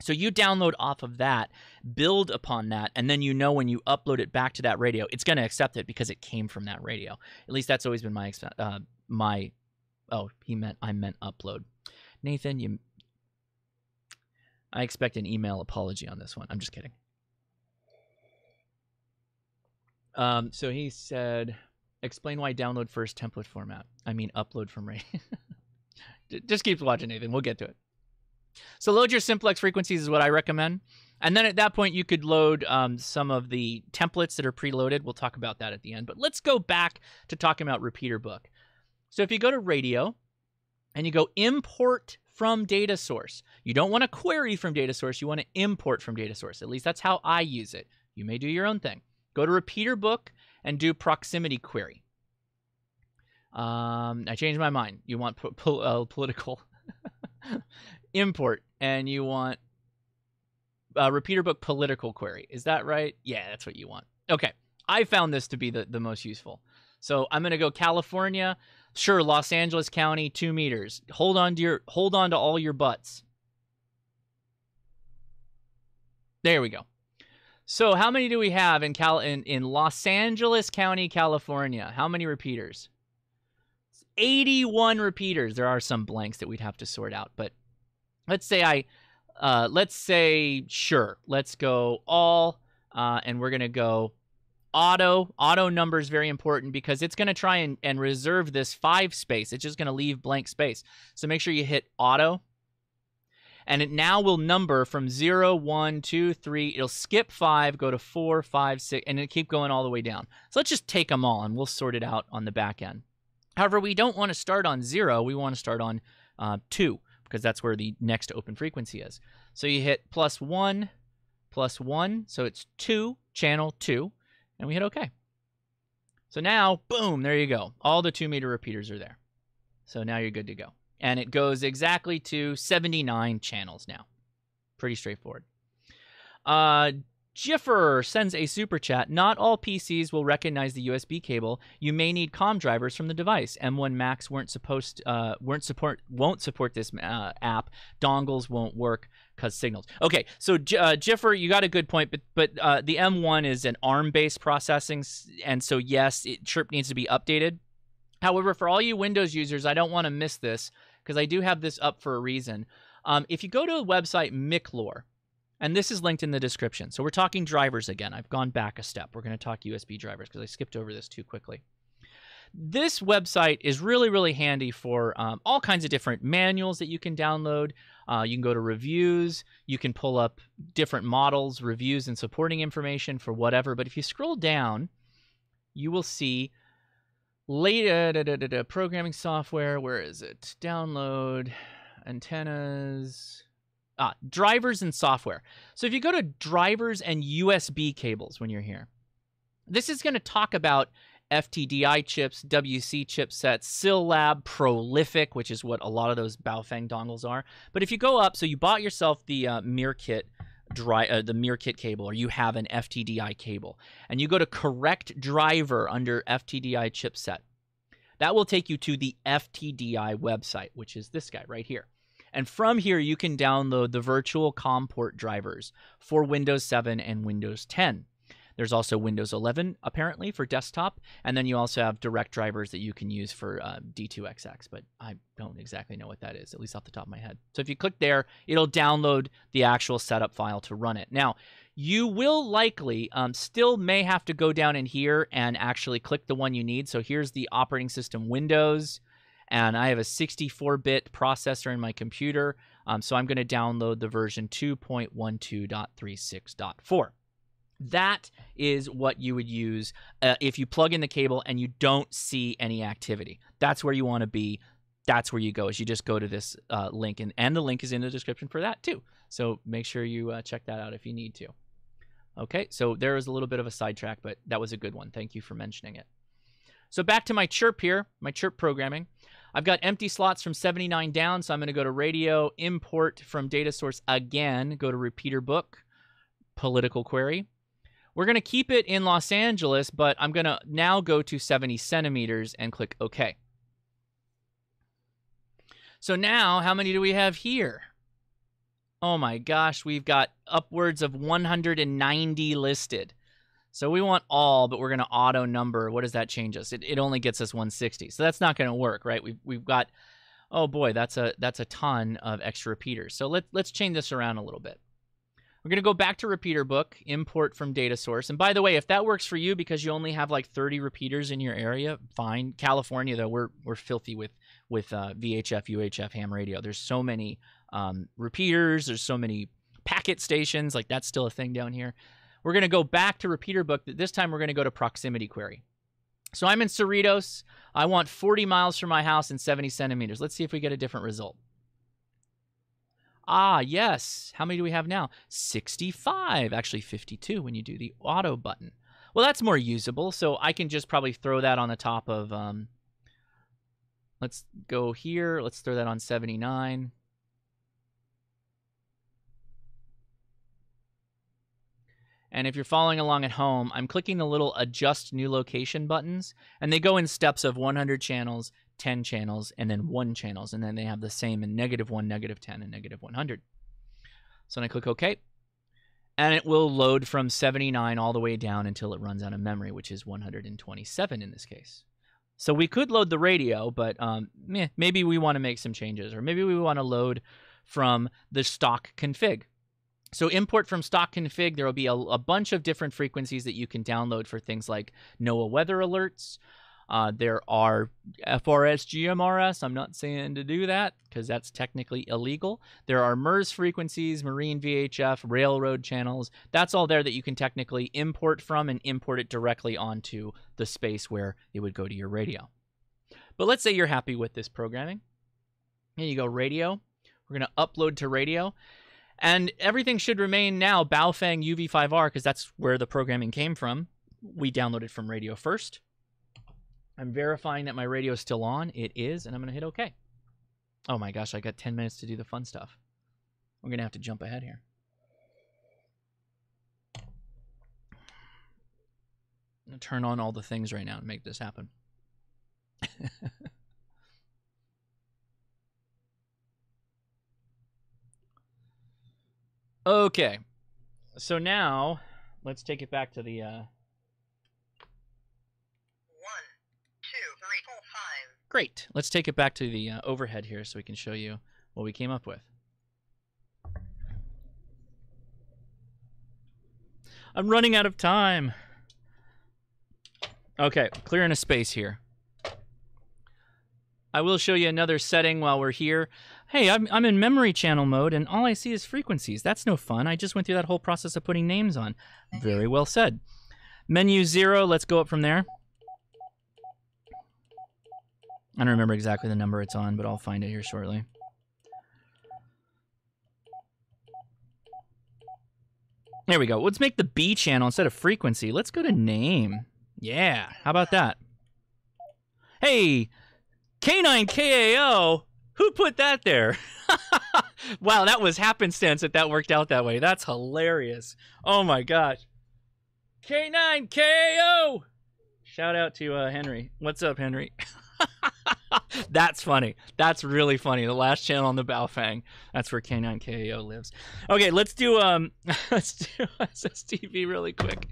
So you download off of that, build upon that, and then when you upload it back to that radio, it's going to accept it because it came from that radio. At least that's always been I meant upload. Nathan, I expect an email apology on this one. I'm just kidding. So he said, explain why download first template format. I mean, upload from radio. Just keep watching, Nathan. We'll get to it. So load your simplex frequencies is what I recommend. And then at that point, you could load some of the templates that are preloaded. We'll talk about that at the end. But let's go back to talking about repeater book. So if you go to radio and you go import from data source, you don't want to query from data source. You want to import from data source. At least that's how I use it. You may do your own thing. Go to repeater book and do proximity query. I changed my mind. You want political import, and you want repeater book political query. Is that right? Yeah, that's what you want. Okay, I found this to be the most useful. So I'm going to go California. Sure, Los Angeles County, 2 meters. Hold on to all your butts. There we go. So how many do we have in Los Angeles County, California? How many repeaters? 81 repeaters. There are some blanks that we'd have to sort out, but let's say sure. Let's go all, and we're gonna go auto. Auto number is very important because it's gonna try and reserve this 5 space. It's just gonna leave blank space. So make sure you hit auto. And it now will number from 0, 1, 2, 3. It'll skip 5, go to 4, 5, 6, and it'll keep going all the way down. So let's just take them all, and we'll sort it out on the back end. However, we don't want to start on 0. We want to start on 2, because that's where the next open frequency is. So you hit +1, +1. So it's 2, channel 2, and we hit OK. So now, boom, there you go. All the 2-meter repeaters are there. So now you're good to go. And it goes exactly to 79 channels now. Pretty straightforward. Jiffer sends a super chat. Not all PCs will recognize the USB cable. You may need COM drivers from the device. M1 Max won't support this app. Dongles won't work because signals. Okay, so Jiffer, you got a good point, but the M1 is an ARM-based processing, and so yes, Chirp needs to be updated. However, for all you Windows users, I don't want to miss this because I do have this up for a reason. If you go to the website Miclore, And this is linked in the description. So we're talking drivers again. I've gone back a step. We're going to talk USB drivers because I skipped over this too quickly. This website is really, really handy for all kinds of different manuals that you can download. You can go to reviews. You can pull up different models, reviews, and supporting information for whatever. But if you scroll down, you will see programming software. Where is it? Download, antennas, drivers and software. So if you go to drivers and USB cables when you're here, this is going to talk about FTDI chips, WC chipsets, SIL-Lab, Prolific, which is what a lot of those Baofeng dongles are. But if you go up, so you bought yourself the MirKit the MirKit cable, or you have an FTDI cable, and you go to correct driver under FTDI chipset, that will take you to the FTDI website, which is this guy right here. And from here, you can download the virtual COM port drivers for Windows 7 and Windows 10. There's also Windows 11, apparently, for desktop. And then you also have direct drivers that you can use for D2XX. But I don't exactly know what that is, at least off the top of my head. So if you click there, it'll download the actual setup file to run it. Now, you will likely still may have to go down in here and actually click the one you need. So here's the operating system Windows. And I have a 64-bit processor in my computer. So I'm going to download the version 2.12.36.4. That is what you would use if you plug in the cable and you don't see any activity. That's where you want to be. That's where you go, is you just go to this link. And the link is in the description for that too. So make sure you check that out if you need to. Okay, so there was a little bit of a sidetrack, but that was a good one. Thank you for mentioning it. So back to my chirp here, my chirp programming. I've got empty slots from 79 down, so I'm going to go to radio, import from data source again, go to repeater book, political query. We're going to keep it in Los Angeles, but I'm going to now go to 70 centimeters and click OK. So now, how many do we have here? Oh my gosh, we've got upwards of 190 listed. So we want all, but we're going to auto number. What does that change us? It only gets us 160. So that's not going to work, right? We've got, oh boy, that's a ton of extra repeaters. So let's change this around a little bit. We're going to go back to repeater book, import from data source. And by the way, if that works for you because you only have like 30 repeaters in your area, fine. California, though, we're filthy with VHF, UHF, ham radio. There's so many repeaters. There's so many packet stations. Like that's still a thing down here. We're going to go back to repeater book. This time we're going to go to proximity query. So I'm in Cerritos. I want 40 miles from my house and 70 centimeters. Let's see if we get a different result. Ah, yes. How many do we have now? 65. Actually, 52 when you do the auto button. Well, that's more usable, so I can just probably throw that on the top of... let's go here. Let's throw that on 79. And if you're following along at home, I'm clicking the little Adjust New Location buttons, and they go in steps of 100 channels, 10 channels, and then 1 channels, and then they have the same in -1, -10, and -100. So then I click OK, and it will load from 79 all the way down until it runs out of memory, which is 127 in this case. So we could load the radio, but maybe we want to make some changes, or maybe we want to load from the stock config. So import from stock config, there will be a bunch of different frequencies that you can download for things like NOAA weather alerts. There are FRS, GMRS. I'm not saying to do that because that's technically illegal. There are MERS frequencies, marine VHF, railroad channels. That's all there that you can technically import from and import it directly onto the space where it would go to your radio. But let's say you're happy with this programming. Here you go, radio. We're going to upload to radio. And everything should remain now Baofeng UV5R because that's where the programming came from. We downloaded from radio first. I'm verifying that my radio is still on. It is, and I'm going to hit OK. Oh my gosh, I got 10 minutes to do the fun stuff. I'm going to have to jump ahead here. I'm going to turn on all the things right now and make this happen. Okay, so now let's take it back to the 1, 2, 3, 4, 5. Great. Let's take it back to the overhead here so we can show you what we came up with. I'm running out of time. Okay, clearing a space here. I will show you another setting while we're here. Hey, I'm in memory channel mode, and all I see is frequencies. That's no fun. I just went through that whole process of putting names on. Very well said. Menu 0, let's go up from there. I don't remember exactly the number it's on, but I'll find it here shortly. There we go. Let's make the B channel instead of frequency. Let's go to name. Yeah, how about that? Hey, K9KAO, who put that there? Wow, that was happenstance that worked out that way. That's hilarious. Oh my gosh. K9KAO! Shout out to Henry. What's up, Henry? That's funny. That's really funny. The last channel on the Baofeng. That's where K9KAO lives. Okay, let's do SSTV really quick.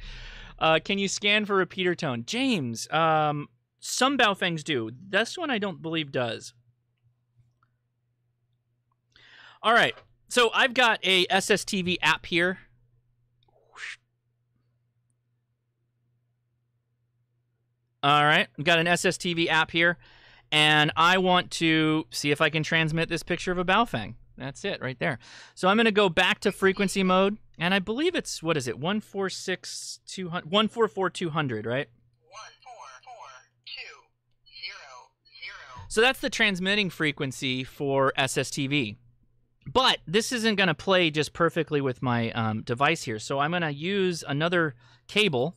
Can you scan for repeater tone? James, some Baofengs do. This one I don't believe does. All right. So I've got a SSTV app here. All right. I've got an SSTV app here. And I want to see if I can transmit this picture of a Baofeng. That's it right there. So I'm going to go back to frequency mode. And I believe it's, what is it? 144,200, 144,200, right? 144,200. So that's the transmitting frequency for SSTV. But this isn't going to play just perfectly with my device here. So I'm going to use another cable.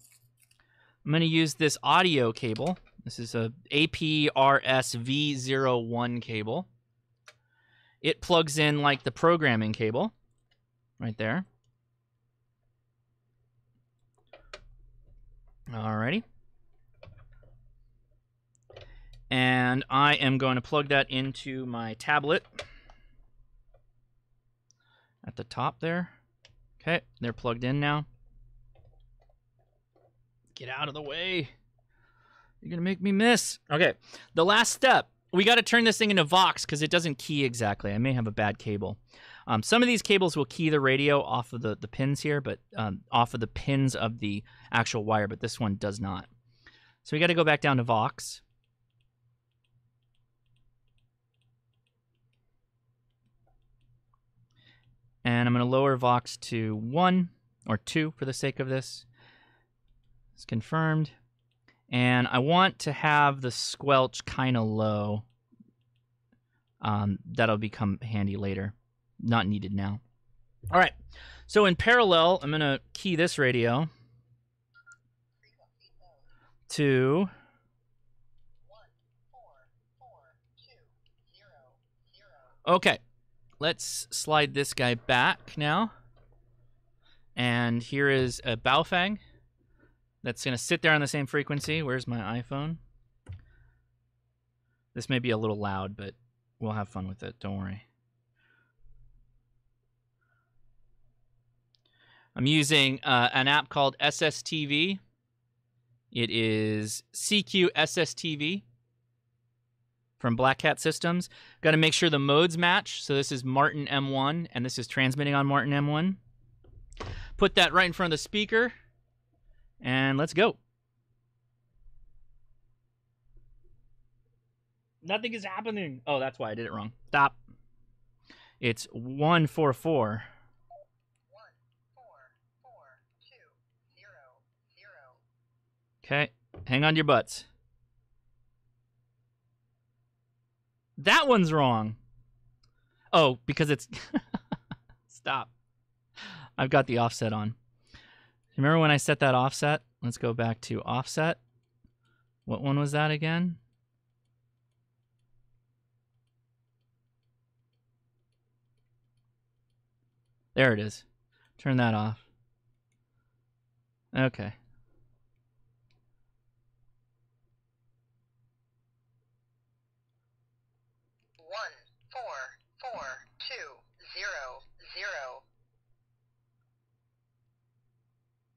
I'm going to use this audio cable. This is a APRS-V01 cable. It plugs in like the programming cable right there. Alrighty. And I am going to plug that into my tablet at the top there. Okay, they're plugged in now. Get out of the way. You're going to make me miss. Okay, the last step. We got to turn this thing into Vox because it doesn't key exactly. I may have a bad cable. Some of these cables will key the radio off of the pins here, but off of the pins of the actual wire, but this one does not. So we got to go back down to Vox. And I'm going to lower Vox to 1 or 2 for the sake of this. It's confirmed. And I want to have the squelch kind of low. That'll become handy later. Not needed now. All right. So in parallel, I'm going to key this radio to 144,200. Okay. Let's slide this guy back now. And here is a Baofeng that's going to sit there on the same frequency. Where's my iPhone? This may be a little loud, but we'll have fun with it. Don't worry. I'm using an app called SSTV. It is CQ SSTV from Black Cat Systems. Got to make sure the modes match. So this is Martin M1, and this is transmitting on Martin M1. Put that right in front of the speaker, and let's go. Nothing is happening. Oh, that's why I did it wrong. Stop. It's 144. 144,200. Okay, hang on to your butts. That one's wrong. Oh, because it's... Stop. I've got the offset on. Remember when I set that offset? Let's go back to offset. What one was that again? There it is. Turn that off. Okay.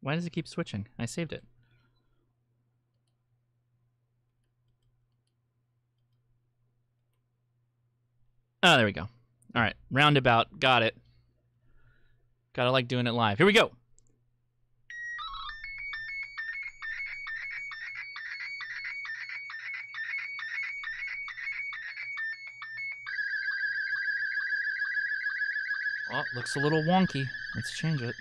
Why does it keep switching? I saved it. Oh, there we go. All right, roundabout. Got it. Gotta like doing it live. Here we go. Oh, looks a little wonky. Let's change it.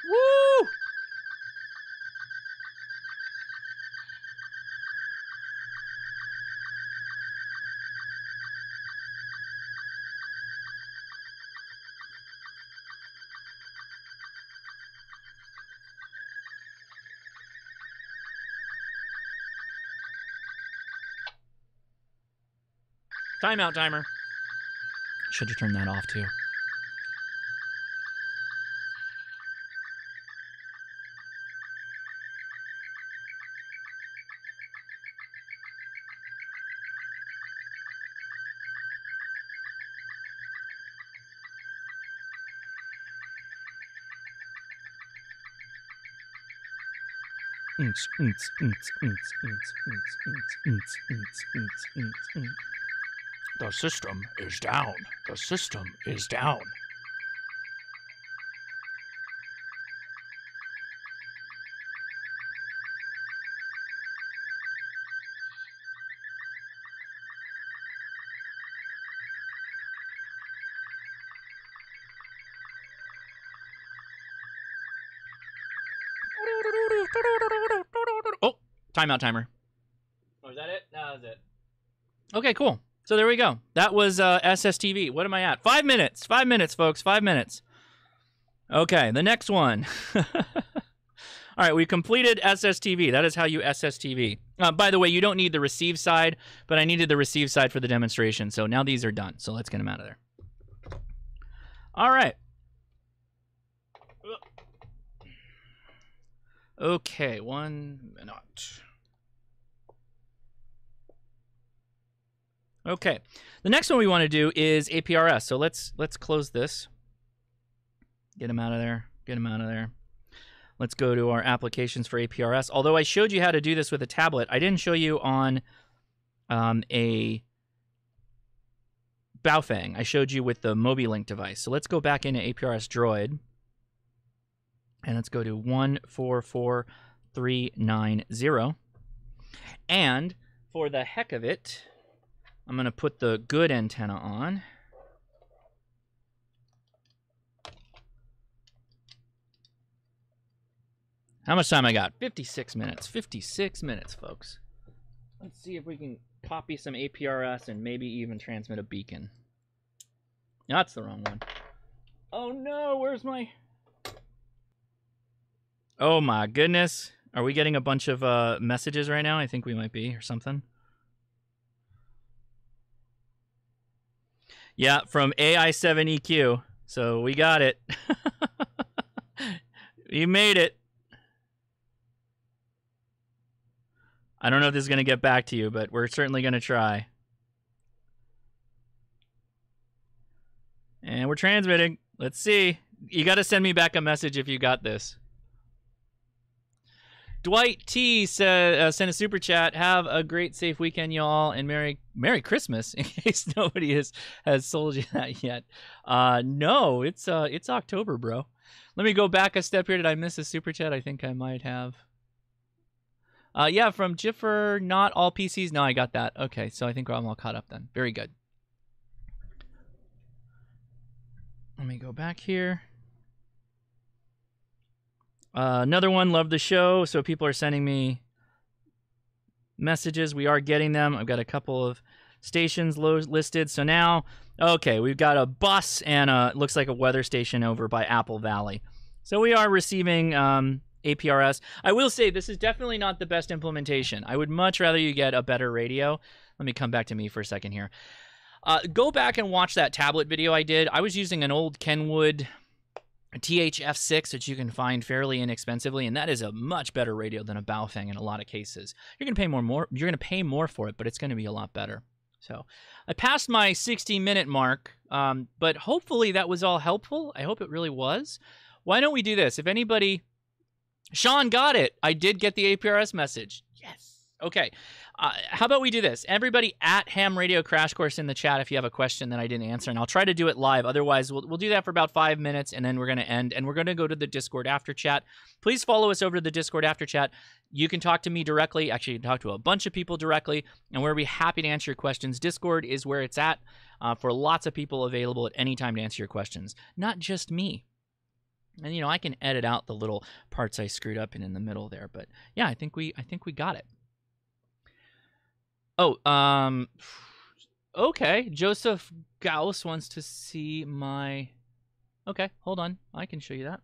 Woo! Timeout timer. Should have turned that off too. The system is down. The system is down. Oh, timeout timer. Oh, is that it? No, that's it. Okay, cool. So there we go. That was SSTV. What am I at? 5 minutes. 5 minutes, folks. 5 minutes. Okay, the next one. All right, we completed SSTV. That is how you SSTV. By the way, you don't need the receive side, but I needed the receive side for the demonstration. So now these are done. So let's get them out of there. All right. Okay, 1 minute. Okay, the next one we want to do is APRS. So let's close this. Get them out of there. Get them out of there. Let's go to our applications for APRS. Although I showed you how to do this with a tablet, I didn't show you on a Baofeng. I showed you with the MobiLink device. So let's go back into APRS Droid. And let's go to 144390. And for the heck of it, I'm going to put the good antenna on. How much time I got? 56 minutes. 56 minutes, folks. Let's see if we can copy some APRS and maybe even transmit a beacon. That's the wrong one. Oh no, where's my... Oh my goodness. Are we getting a bunch of messages right now? I think we might be, or something. Yeah, from AI7EQ. So we got it. You made it. I don't know if this is going to get back to you, but we're certainly going to try. And we're transmitting. Let's see. You got to send me back a message if you got this. Dwight T said, sent a super chat. Have a great, safe weekend, y'all, and Merry Christmas. In case nobody has sold you that yet. No, it's October, bro. Let me go back a step here. Did I miss a super chat? I think I might have. Yeah, from Jiffer. Not all PCs. No, I got that. Okay, so I think I'm all caught up then. Very good. Let me go back here. Another one, love the show. So people are sending me messages. We are getting them. I've got a couple of stations listed. So now, okay, we've got a bus and looks like a weather station over by Apple Valley. So we are receiving APRS. I will say this is definitely not the best implementation. I would much rather you get a better radio. Let me come back to me for a second here. Go back and watch that tablet video I did. I was using an old Kenwood THF6 that you can find fairly inexpensively, and that is a much better radio than a Baofeng in a lot of cases. You're going to pay more. You're going to pay more for it, but it's going to be a lot better. So I passed my 60-minute mark, but hopefully that was all helpful. I hope it really was. Why don't we do this? If anybody... Sean got it. I did get the APRS message. Yes. Okay. How about we do this? Everybody at Ham Radio Crash Course in the chat if you have a question that I didn't answer, and I'll try to do it live. Otherwise, we'll do that for about 5 minutes, and then we're going to end, and we're going to go to the Discord after chat. Please follow us over to the Discord after chat. You can talk to me directly. Actually, you can talk to a bunch of people directly, and we'll be happy to answer your questions. Discord is where it's at for lots of people available at any time to answer your questions, not just me. And, you know, I can edit out the little parts I screwed up in the middle there, but yeah, I think we got it. Oh, okay. Joseph Gauss wants to see my... Okay, hold on. I can show you that.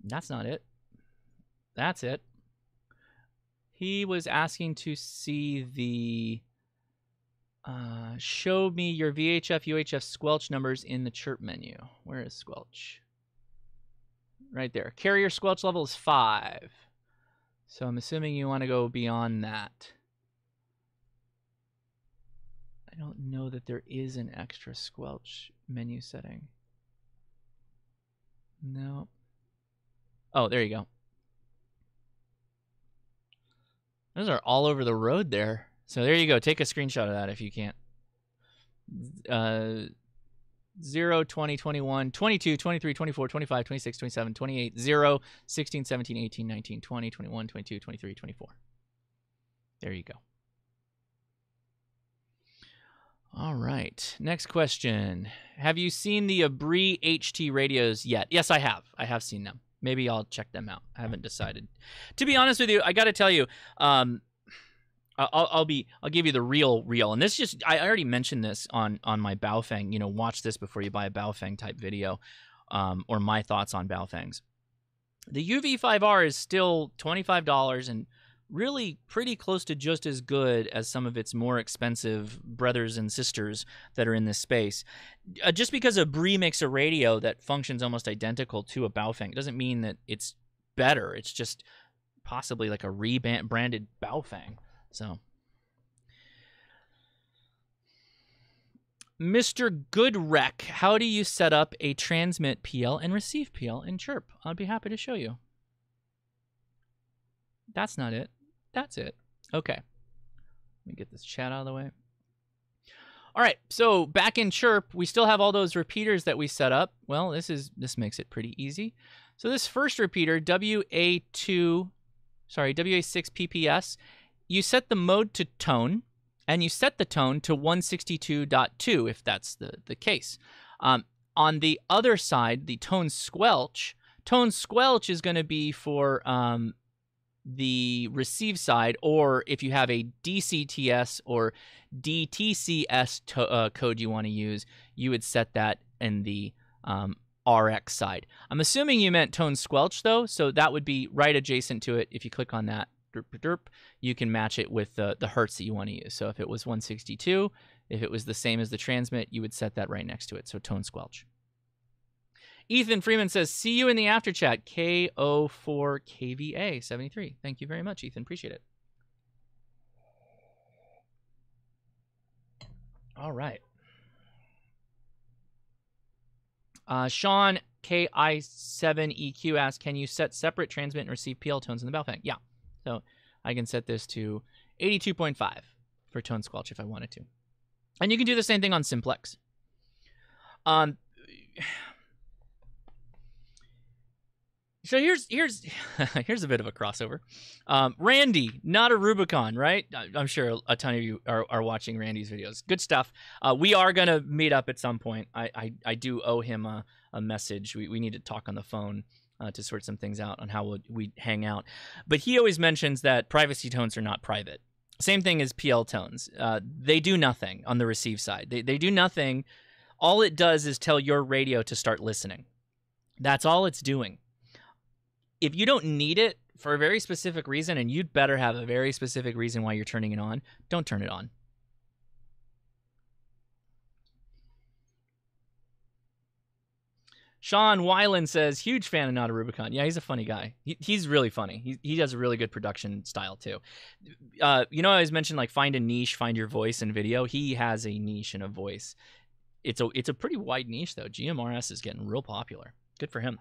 That's not it. That's it. He was asking to see the... show me your VHF, UHF squelch numbers in the chirp menu. Where is squelch? Right there. Carrier squelch level is 5. So I'm assuming you want to go beyond that. I don't know that there is an extra squelch menu setting. No. Oh, there you go. Those are all over the road there. So there you go. Take a screenshot of that if you can't. 0, 20, 21, 22, 23, 24, 25, 26, 27, 28, 0, 16, 17, 18, 19, 20, 21, 22, 23, 24. There you go. All right. Next question. Have you seen the Abri HT radios yet? Yes, I have. I have seen them. Maybe I'll check them out. I haven't decided. To be honest with you, I got to tell you, I'll give you the real. And this just, I already mentioned this on my Baofeng, you know, watch this before you buy a Baofeng type video, or my thoughts on Baofengs. The UV5R is still $25 and really pretty close to just as good as some of its more expensive brothers and sisters that are in this space. Just because Abri makes a radio that functions almost identical to a Baofeng doesn't mean that it's better. It's just possibly like a rebranded Baofeng. So, Mr. Goodrek, how do you set up a transmit PL and receive PL in Chirp? I'd be happy to show you. That's not it. That's it. Okay. Let me get this chat out of the way. All right, so back in Chirp, we still have all those repeaters that we set up. Well, this makes it pretty easy. So this first repeater, WA6 PPS, you set the mode to tone, and you set the tone to 162.2 if that's the case. On the other side, the tone squelch is going to be for the receive side, or if you have a DCTS or DTCS code you want to use, you would set that in the RX side. I'm assuming you meant tone squelch though, so that would be right adjacent to it. If you click on that, you can match it with the hertz that you want to use. So if it was 162, if it was the same as the transmit, you would set that right next to it. So tone squelch. Ethan Freeman says, see you in the after chat, KO4KVA73. Thank you very much, Ethan. Appreciate it. All right. Sean KI7EQ asks, can you set separate transmit and receive PL tones in the Baofeng? Yeah. So I can set this to 82.5 for tone squelch if I wanted to. And you can do the same thing on Simplex. So here's here's a bit of a crossover. Randy, not a Rubicon, right? I'm sure a ton of you are watching Randy's videos. Good stuff. We are going to meet up at some point. I do owe him a message. We need to talk on the phone to sort some things out on how we hang out. But he always mentions that privacy tones are not private. Same thing as PL tones. They do nothing on the receive side. They do nothing. All it does is tell your radio to start listening. That's all it's doing. If you don't need it for a very specific reason, and you'd better have a very specific reason why you're turning it on, don't turn it on. Sean Weiland says, huge fan of Not a Rubicon. Yeah, he's a funny guy. He's really funny. He does a really good production style, too. You know, I always mentioned, like, find a niche, find your voice in video. He has a niche and a voice. It's a pretty wide niche, though. GMRS is getting real popular. Good for him.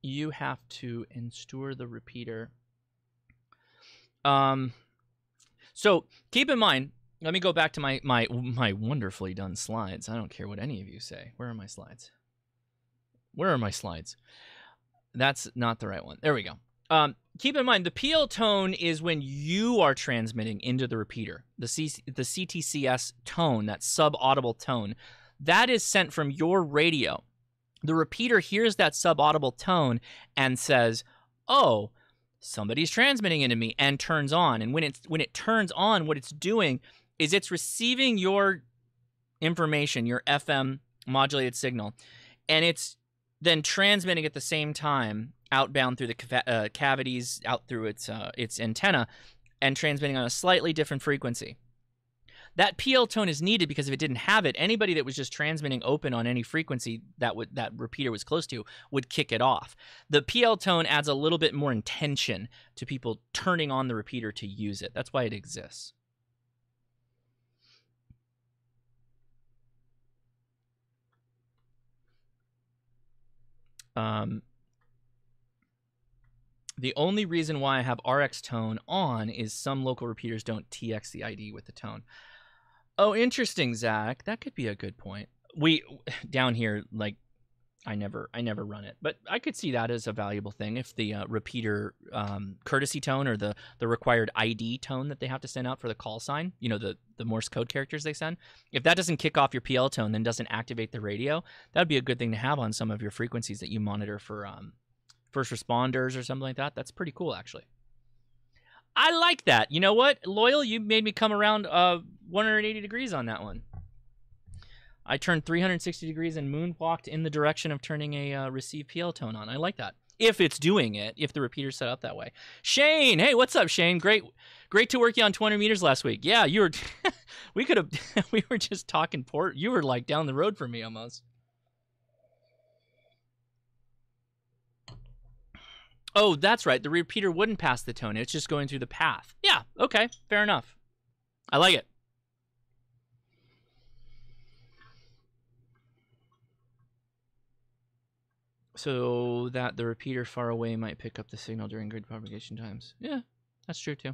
you have to install the repeater. So keep in mind, let me go back to my wonderfully done slides. I don't care what any of you say. Where are my slides? Where are my slides? That's not the right one. There we go. Keep in mind, the PL tone is when you are transmitting into the repeater. The CTCS tone, that sub-audible tone, that is sent from your radio. The repeater hears that sub-audible tone and says, oh, somebody's transmitting into me, and turns on. And when it turns on, what it's doing is it's receiving your information, your FM modulated signal, and it's then transmitting at the same time outbound through the cavities, out through its antenna, and transmitting on a slightly different frequency. That PL tone is needed because if it didn't have it, anybody that was just transmitting open on any frequency that repeater was close to would kick it off. The PL tone adds a little bit more intention to people turning on the repeater to use it. That's why it exists. The only reason why I have RX tone on is some local repeaters don't TX the ID with the tone. Oh, interesting, Zach. That could be a good point. We down here, like, I never run it, but I could see that as a valuable thing if the repeater courtesy tone or the required ID tone that they have to send out for the call sign, you know, the Morse code characters they send, if that doesn't kick off your PL tone, then doesn't activate the radio, that'd be a good thing to have on some of your frequencies that you monitor for first responders or something like that. That's pretty cool, actually. I like that. You know what, Loyal, you made me come around 180 degrees on that one. I turned 360 degrees and moonwalked in the direction of turning a receive PL tone on. I like that. If it's doing it, if the repeater's set up that way. Shane, hey, what's up, Shane? Great to work you on 200 meters last week. Yeah, you were. we were just talking port. You were like down the road from me almost. Oh, that's right. The repeater wouldn't pass the tone. It's just going through the path. Yeah, okay, fair enough. I like it. So that the repeater far away might pick up the signal during grid propagation times. Yeah, that's true too.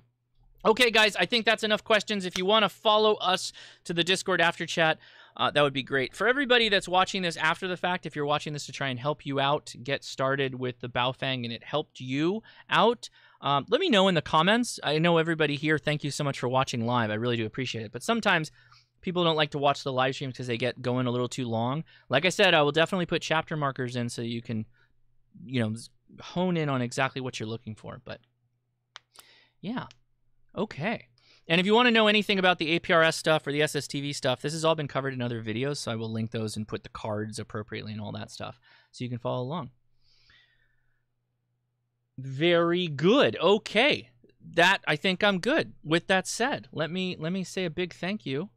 Okay, guys, I think that's enough questions. If you want to follow us to the Discord after chat, that would be great. For everybody that's watching this after the fact, if you're watching this to try and help you out, get started with the Baofeng, and it helped you out, let me know in the comments. I know everybody here, thank you so much for watching live. I really do appreciate it. But sometimes people don't like to watch the live streams because they get going a little too long. Like I said, I will definitely put chapter markers in so you can, you know, hone in on exactly what you're looking for. But yeah, okay. And if you want to know anything about the APRS stuff or the SSTV stuff, this has all been covered in other videos, so I will link those and put the cards appropriately and all that stuff so you can follow along. Very good. Okay. That, I think I'm good. With that said, let me say a big thank you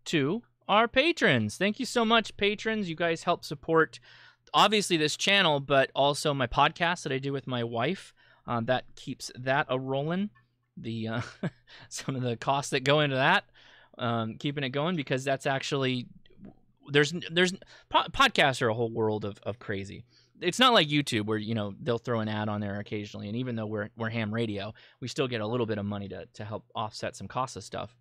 to our patrons. Thank you so much, patrons. You guys help support, obviously, this channel, but also my podcast that I do with my wife. That keeps that a-rolling. The some of the costs that go into that, keeping it going, because that's actually podcasts are a whole world of crazy. It's not like YouTube where, you know, they'll throw an ad on there occasionally, and even though we're ham radio, we still get a little bit of money to help offset some costs of stuff.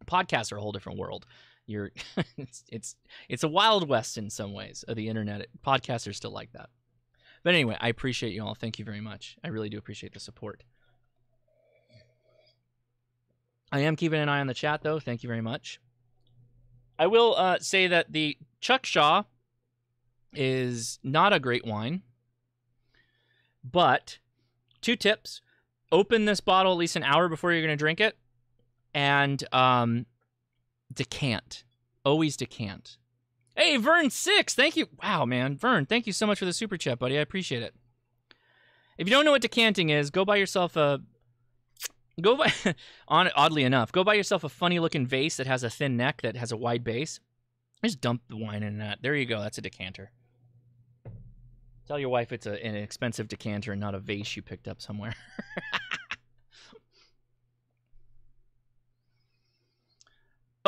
Podcasts are a whole different world. It's a wild west in some ways of the internet. Podcasts are still like that. But anyway, I appreciate you all. Thank you very much. I really do appreciate the support. I am keeping an eye on the chat, though. Thank you very much. I will say that the Chuckshaw is not a great wine, but 2 tips. Open this bottle at least an hour before you're going to drink it, and decant. Always decant. Hey, Vern6, thank you. Wow, man. Vern, thank you so much for the super chat, buddy. I appreciate it. If you don't know what decanting is, go buy yourself a... oddly enough, go buy yourself a funny-looking vase that has a thin neck that has a wide base. Just dump the wine in that. There you go. That's a decanter. Tell your wife it's an expensive decanter and not a vase you picked up somewhere.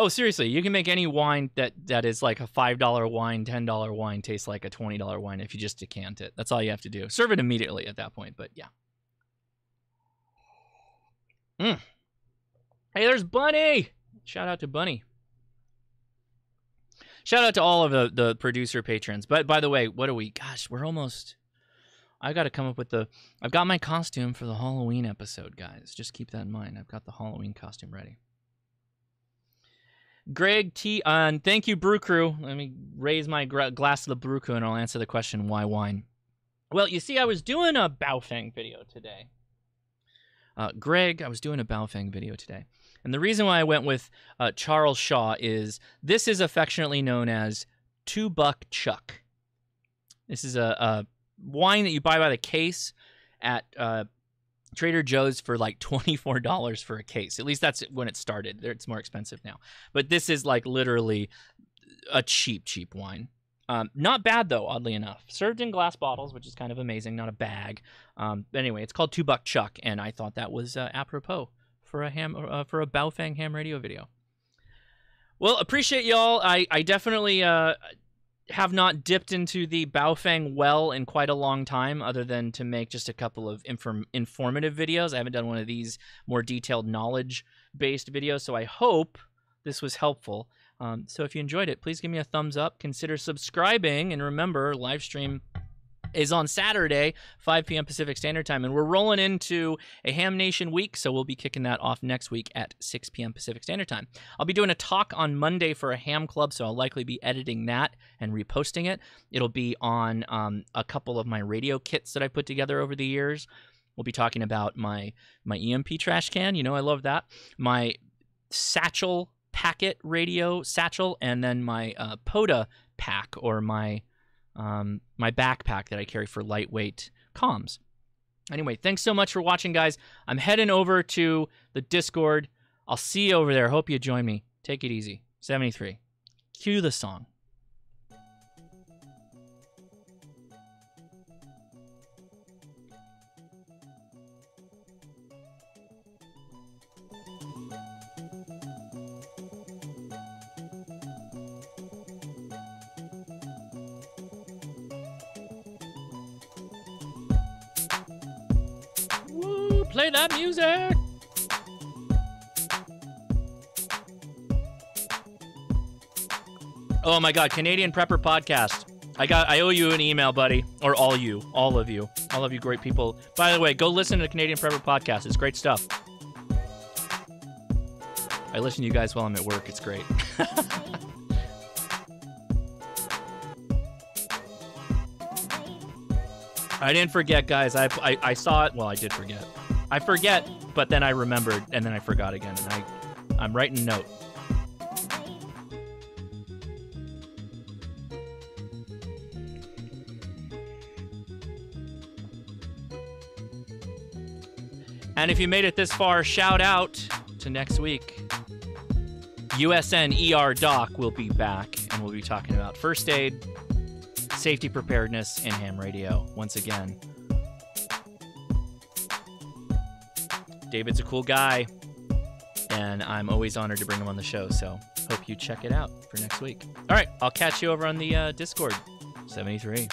Oh, seriously, you can make any wine that is like a $5 wine, $10 wine taste like a $20 wine if you just decant it. That's all you have to do. Serve it immediately at that point, but yeah. Hey, there's Bunny! Shout out to Bunny. Shout out to all of the producer patrons. But by the way, what are we? Gosh, we're almost... I got to come up with I've got my costume for the Halloween episode, guys. Just keep that in mind. I've got the Halloween costume ready. Greg T. Thank you, Brew Crew. Let me raise my glass to the Brew Crew, and I'll answer the question, why wine? Well, you see, I was doing a Baofeng video today. Greg, I was doing a Baofeng video today. And the reason why I went with Charles Shaw is this is affectionately known as $2 Chuck. This is a wine that you buy by the case at Trader Joe's for like $24 for a case. At least that's when it started. It's more expensive now. But this is like literally a cheap wine. Not bad though, oddly enough. Served in glass bottles, which is kind of amazing, not a bag. But anyway, it's called $2 Chuck, and I thought that was apropos for a Baofeng ham radio video. Well, appreciate y'all. I definitely have not dipped into the Baofeng well in quite a long time, other than to make just a couple of informative videos. I haven't done one of these more detailed knowledge-based videos, so I hope this was helpful. So if you enjoyed it, please give me a thumbs up. Consider subscribing, and remember, live stream is on Saturday, 5 p.m. Pacific Standard Time, and we're rolling into a Ham Nation week, so we'll be kicking that off next week at 6 p.m. Pacific Standard Time. I'll be doing a talk on Monday for a ham club, so I'll likely be editing that and reposting it. It'll be on a couple of my radio kits that I put together over the years. We'll be talking about my EMP trash can. You know, I love that. My satchel packet radio satchel, and then my POTA pack, or my backpack that I carry for lightweight comms. Anyway, thanks so much for watching, guys. I'm heading over to the Discord. I'll see you over there. Hope you join me. Take it easy. 73. Cue the song. Play that music. Oh my God, Canadian Prepper Podcast. I owe you an email, buddy, or all of you great people. By the way, go listen to the Canadian Prepper Podcast. It's great stuff. I listen to you guys while I'm at work. It's great. I didn't forget, guys. I saw it. Well, I did forget. I forget, but then I remembered, and then I forgot again, and I'm writing a note. And if you made it this far, shout out to next week. USN ER Doc will be back, and we'll be talking about first aid, safety preparedness, and ham radio once again. David's a cool guy, and I'm always honored to bring him on the show, so hope you check it out for next week. All right, I'll catch you over on the Discord. 73.